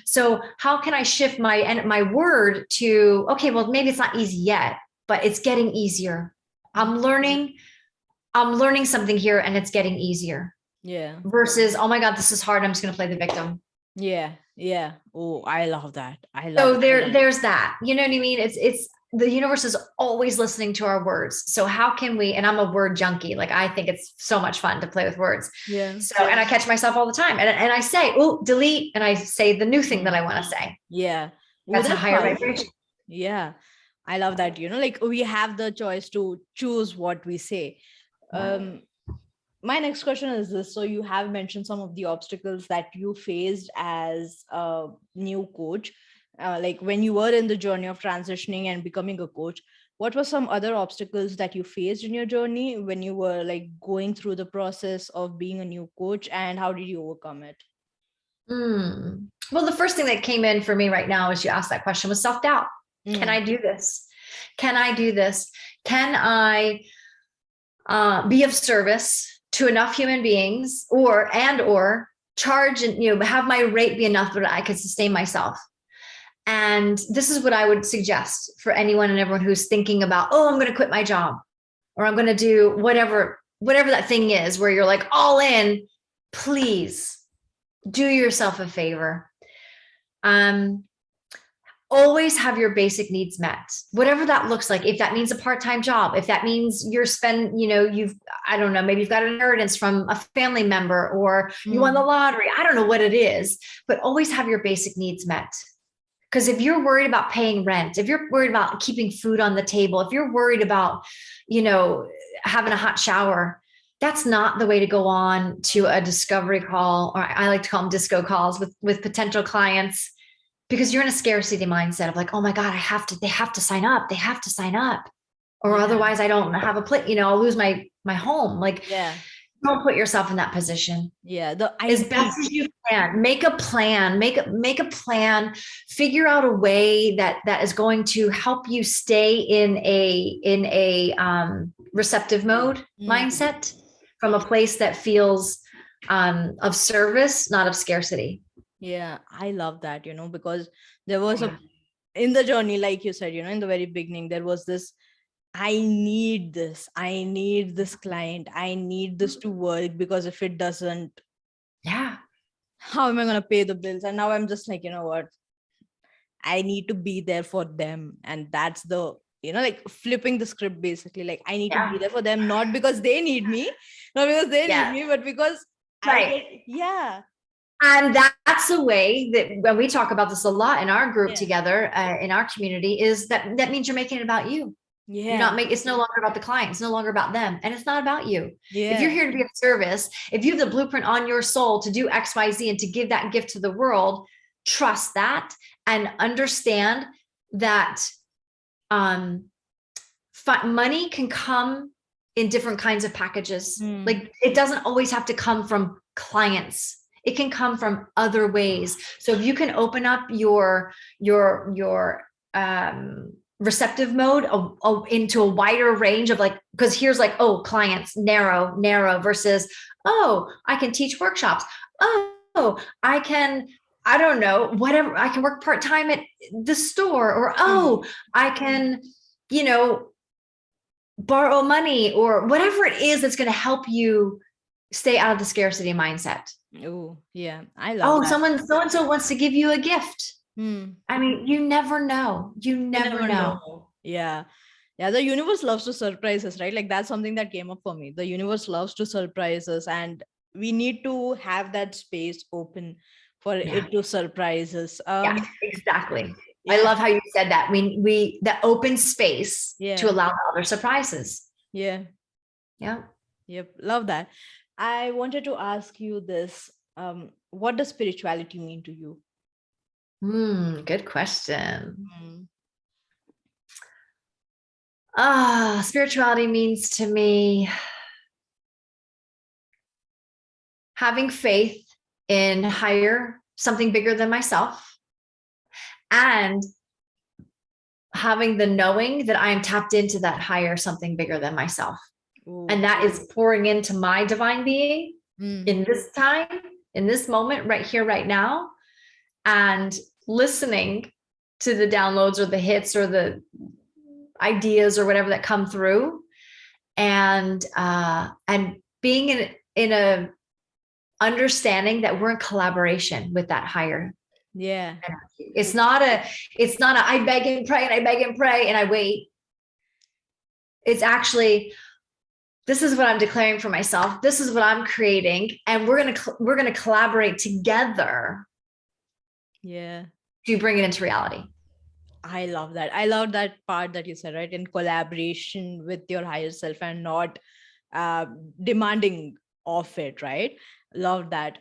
So how can I shift my word to, okay, well, maybe it's not easy yet, but it's getting easier. I'm learning something here, and it's getting easier. Yeah. Versus, oh my God, this is hard, I'm just going to play the victim. Yeah. Yeah. Oh, I love that. There's that. You know what I mean? It's the universe is always listening to our words. So how can we, and I'm a word junkie. Like, I think it's so much fun to play with words. So, and I catch myself all the time, and I say, oh, delete. And I say the new thing that I want to say. Yeah. That's a higher vibration. Yeah. I love that, like, we have the choice to choose what we say. My next question is this. So you have mentioned some of the obstacles that you faced as a new coach. Like, when you were in the journey of transitioning and becoming a coach, what were some other obstacles that you faced in your journey when you were like going through the process of being a new coach, and how did you overcome it? Well, the first thing that came in for me right now as you asked that question was self-doubt. Can I do this? Can I do this? Can I be of service to enough human beings, or charge and, have my rate be enough that I could sustain myself? And this is what I would suggest for anyone and everyone who's thinking about, oh, I'm going to quit my job, or I'm going to do whatever that thing is where you're like all in. Please do yourself a favor. Always have your basic needs met, whatever that looks like. If that means a part-time job, if that means I don't know, maybe you've got an inheritance from a family member, or you won the lottery. I don't know what it is, but always have your basic needs met. Because if you're worried about paying rent, if you're worried about keeping food on the table, if you're worried about, having a hot shower, that's not the way to go on to a discovery call, or I like to call them disco calls with potential clients. Because you're in a scarcity mindset of like, oh my God, they have to sign up. They have to sign up, or otherwise I don't have a place, I'll lose my home. Like, don't put yourself in that position. As best as you can, make a plan, make a plan, figure out a way that is going to help you stay in a receptive mode mindset, from a place that feels of service, not of scarcity. Yeah, I love that, because there was in the journey, like you said, in the very beginning, there was this, I need this client, I need this to work, because if it doesn't, how am I going to pay the bills? And now I'm just like, what? I need to be there for them. And that's the, like flipping the script, basically. Like, I need to be there for them, not because they need me, but because And that's a way that when we talk about this a lot in our group together, in our community, is that means you're making it about you. You're not making, it's no longer about the client. It's no longer about them. And it's not about you. If you're here to be of service, if you have the blueprint on your soul to do X, Y, Z, and to give that gift to the world, trust that and understand that money can come in different kinds of packages. Like it doesn't always have to come from clients. It can come from other ways. So if you can open up your receptive mode into a wider range of like, because here's like, oh, clients, narrow versus, oh, I can teach workshops. Oh, I can, I don't know, whatever. I can work part-time at the store, or, oh, I can, borrow money, or whatever it is that's going to help you stay out of the scarcity mindset. Oh, yeah. I love that. Someone so-and-so wants to give you a gift. I mean, you never know. You never know. Yeah. Yeah. The universe loves to surprise us, right? Like that's something that came up for me. The universe loves to surprise us, and we need to have that space open for it to surprise us. Yeah, exactly. I love how you said that. The open space to allow other surprises. Yeah. Yep. Love that. I wanted to ask you this. What does spirituality mean to you? Good question. Spirituality means to me having faith in something bigger than myself, and having the knowing that I am tapped into that higher something bigger than myself. Ooh. And that is pouring into my divine being in this time, in this moment, right here, right now, and listening to the downloads or the hits or the ideas or whatever that come through, and being in a understanding that we're in collaboration with that higher. Yeah. It's not a I beg and pray and I beg and pray and I wait. It's actually, this is what I'm declaring for myself. This is what I'm creating. And we're going to collaborate together. Yeah. To bring it into reality. I love that. I love that part that you said, right? In collaboration with your higher self and not demanding of it, right? Love that.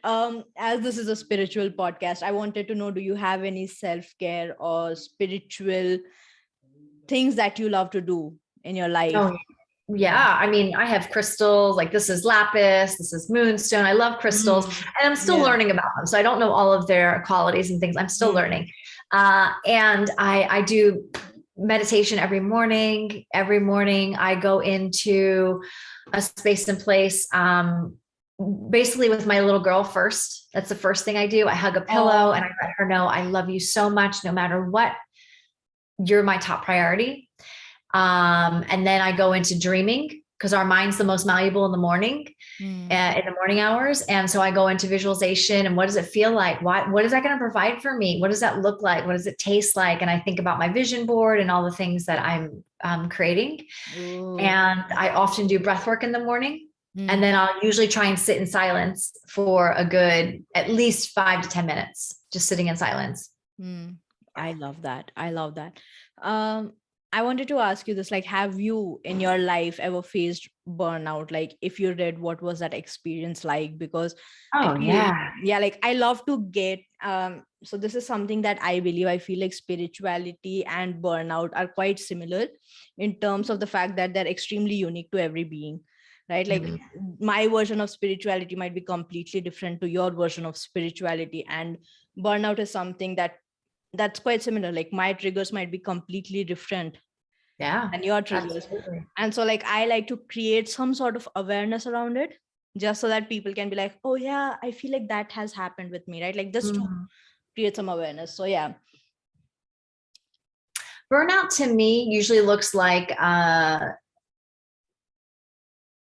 As this is a spiritual podcast, I wanted to know, do you have any self-care or spiritual things that you love to do in your life? Oh, yeah. I mean, I have crystals, like this is lapis, this is moonstone. I love crystals, and I'm still learning about them. So I don't know all of their qualities and things. I'm still learning. And I do meditation every morning. Every morning I go into a space and place, basically with my little girl first. That's the first thing I do. I hug a pillow and I let her know I love you so much, no matter what. You're my top priority. And then I go into dreaming, because our mind's the most malleable in the morning, in the morning hours. And so I go into visualization, and what does it feel like? What is that going to provide for me? What does that look like? What does it taste like? And I think about my vision board and all the things that I'm creating. Ooh. And I often do breath work in the morning. And then I'll usually try and sit in silence for a good, at least 5 to 10 minutes, just sitting in silence. I love that. I love that. I wanted to ask you this, like, have you in your life ever faced burnout? Like, if you did, what was that experience like? Because like I love to get, so this is something that I believe, I feel like spirituality and burnout are quite similar in terms of the fact that they're extremely unique to every being. Right? Like my version of spirituality might be completely different to your version of spirituality. And burnout is something that's quite similar. Like my triggers might be completely different than your triggers. Absolutely. And so like, I like to create some sort of awareness around it, just so that people can be like, oh yeah, I feel like that has happened with me, right? Like just to create some awareness. So yeah. Burnout to me usually looks like,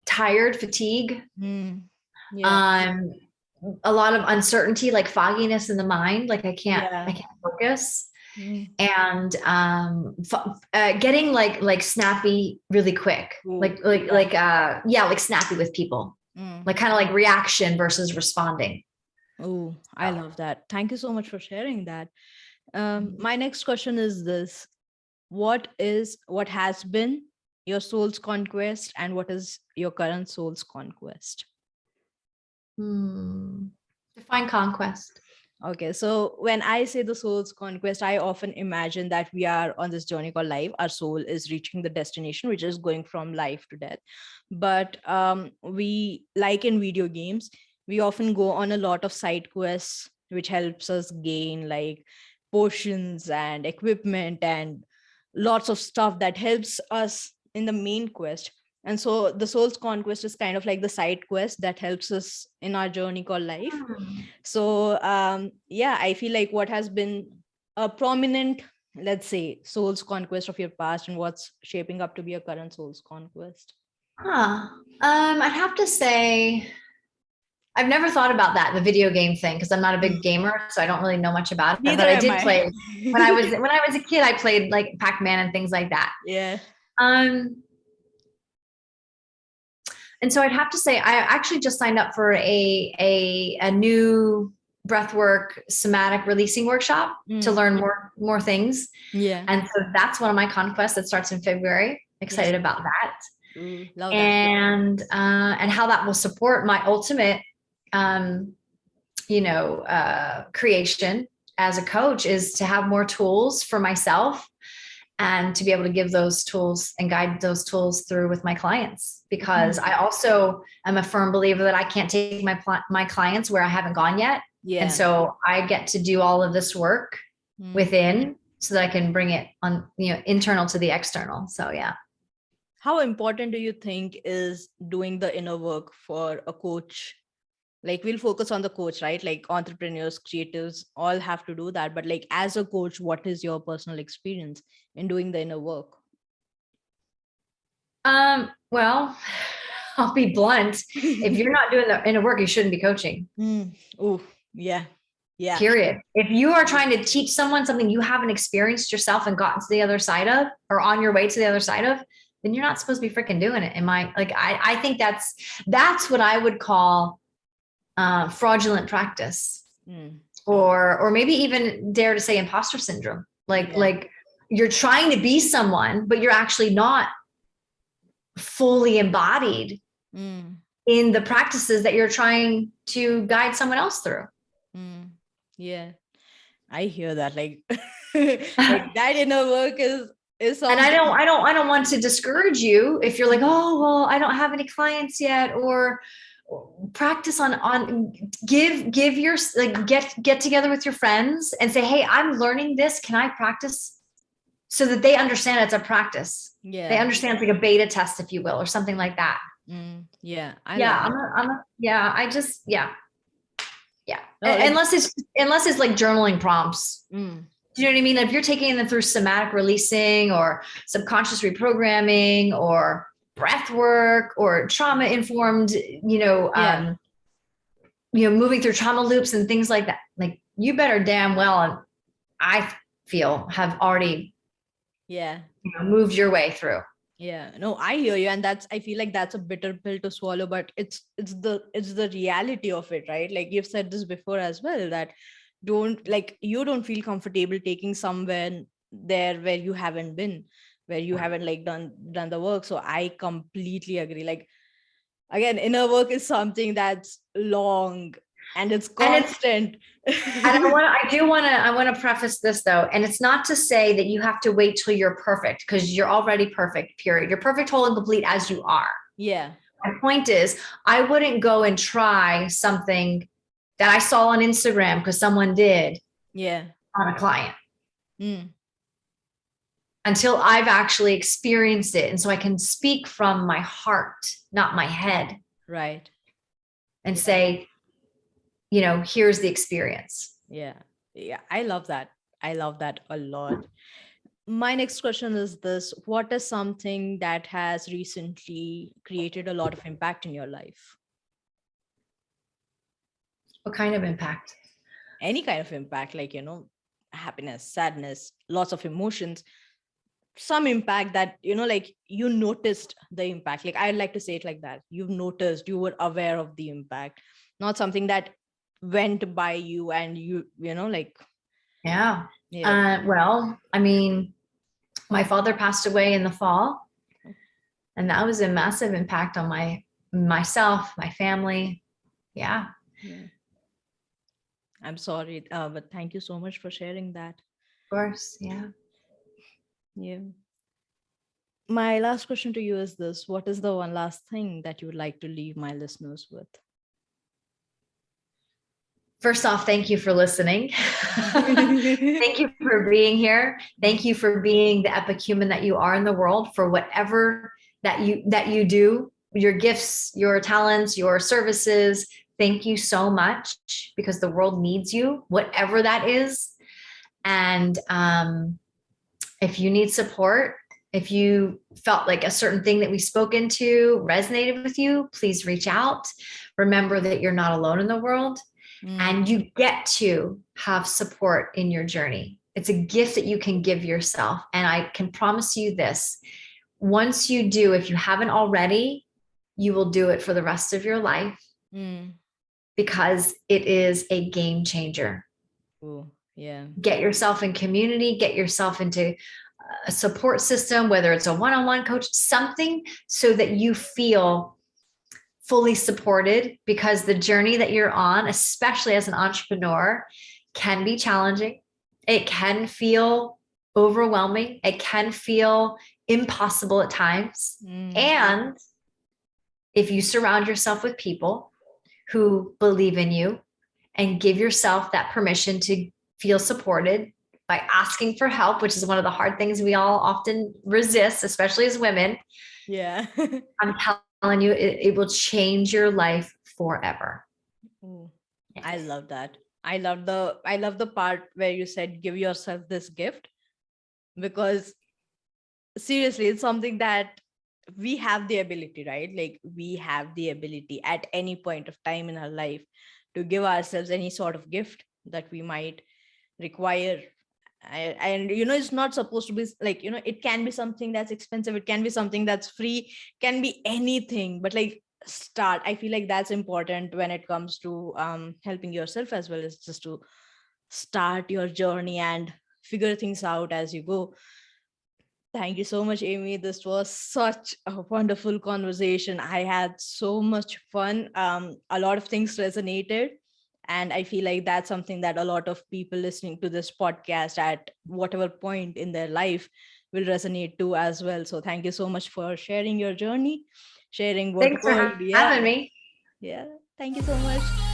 tired, fatigue, a lot of uncertainty, like fogginess in the mind, like I can't focus, and getting like snappy really quick. Ooh. like snappy with people, like kind of like reaction versus responding. Oh, I So, love that. Thank you so much for sharing that. My next question is this: what has been your soul's conquest, and what is your current soul's conquest? define conquest. Okay, so when I say the soul's conquest, I often imagine that we are on this journey called life. Our soul is reaching the destination, which is going from life to death. But we, like in video games, we often go on a lot of side quests, which helps us gain like potions and equipment and lots of stuff that helps us in the main quest. And so the soul's conquest is kind of like the side quest that helps us in our journey called life. So yeah, I feel like what has been a prominent, let's say, soul's conquest of your past, and what's shaping up to be a current soul's conquest? I'd have to say I've never thought about that, the video game thing, because I'm not a big gamer, so I don't really know much about it. But Neither I am did I. play when I was a kid. I played like Pac-Man and things like that. Yeah. Um, and so I'd have to say I actually just signed up for a new breathwork somatic releasing workshop to learn more things. Yeah. And so that's one of my conquests that starts in February. Excited Yeah. about that. Ooh, love that. And how that will support my ultimate creation as a coach is to have more tools for myself and to be able to give those tools and guide those tools through with my clients, because I also am a firm believer that I can't take my clients where I haven't gone yet. Yeah. And so I get to do all of this work within so that I can bring it on, internal to the external. So yeah. How important do you think is doing the inner work for a coach? Like, we'll focus on the coach, right? Like entrepreneurs, creatives, all have to do that. But like, as a coach, what is your personal experience in doing the inner work? Well, I'll be blunt. If you're not doing the inner work, you shouldn't be coaching. Oh, yeah. Yeah. Period. If you are trying to teach someone something you haven't experienced yourself and gotten to the other side of, or on your way to the other side of, then you're not supposed to be freaking doing it. I think that's what I would call fraudulent practice, or maybe even dare to say imposter syndrome. Like you're trying to be someone, but you're actually not fully embodied in the practices that you're trying to guide someone else through. Yeah, I hear that. Like, like that inner work is something. And I don't want to discourage you if you're like, oh, well, I don't have any clients yet, or practice on give your, like, get together with your friends and say, hey, I'm learning this. Can I practice? So that they understand it's a practice. Yeah. They understand it's like a beta test, if you will, or something like that. Yeah. No, unless it's like journaling prompts. Do you know what I mean? If you're taking them through somatic releasing or subconscious reprogramming or breath work or trauma informed, moving through trauma loops and things like that, like, you better damn well, I feel, have already moved your way through. Yeah, no, I hear you. And I feel like that's a bitter pill to swallow, but it's the reality of it, right? Like, you've said this before as well, that you don't feel comfortable taking somewhere there where you haven't been, where you haven't like done the work. So I completely agree. Like, again, inner work is something that's long and it's constant. And I want to preface this though. And it's not to say that you have to wait till you're perfect, because you're already perfect, period. You're perfect, whole, and complete as you are. Yeah. My point is, I wouldn't go and try something that I saw on Instagram because someone did on a client until I've actually experienced it. And so I can speak from my heart, not my head. Right. And say, here's the experience. Yeah. I love that. I love that a lot. My next question is this: what is something that has recently created a lot of impact in your life? What kind of impact? Any kind of impact, like, happiness, sadness, lots of emotions, some impact that, like, you noticed the impact. Like, I'd like to say it like that. You've noticed, you were aware of the impact, not something that went by you and you know, like, Yeah. yeah. Well, I mean, my father passed away in the fall, and that was a massive impact on myself, my family. Yeah. Yeah. I'm sorry, but thank you so much for sharing that. Of course. Yeah. Yeah. My last question to you is this: what is the one last thing that you would like to leave my listeners with? First off, thank you for listening. Thank you for being here. Thank you for being the epic human that you are in the world, for whatever that you do, your gifts, your talents, your services. Thank you so much, because the world needs you, whatever that is. And if you need support, if you felt like a certain thing that we spoke into resonated with you, please reach out. Remember that you're not alone in the world. And you get to have support in your journey. It's a gift that you can give yourself. And I can promise you this: once you do, if you haven't already, you will do it for the rest of your life, because it is a game changer. Oh, yeah. Get yourself in community, get yourself into a support system, whether it's a one-on-one coach, something so that you feel fully supported, because the journey that you're on, especially as an entrepreneur, can be challenging. It can feel overwhelming. It can feel impossible at times. And if you surround yourself with people who believe in you and give yourself that permission to feel supported by asking for help, which is one of the hard things we all often resist, especially as women. Yeah. I'm telling you, it will change your life forever. Oh, I love that. I love the part where you said give yourself this gift, because seriously, it's something that we have the ability, right? Like, we have the ability at any point of time in our life to give ourselves any sort of gift that we might require. And it's not supposed to be like, it can be something that's expensive, it can be something that's free, can be anything, but like, start. I feel like that's important when it comes to helping yourself, as well as just to start your journey and figure things out as you go. Thank you so much, Amy. This was such a wonderful conversation. I had so much fun. A lot of things resonated. And I feel like that's something that a lot of people listening to this podcast at whatever point in their life will resonate to as well. So thank you so much for sharing your journey, sharing what Thanks for worked. having Yeah. me. Yeah. Thank you so much.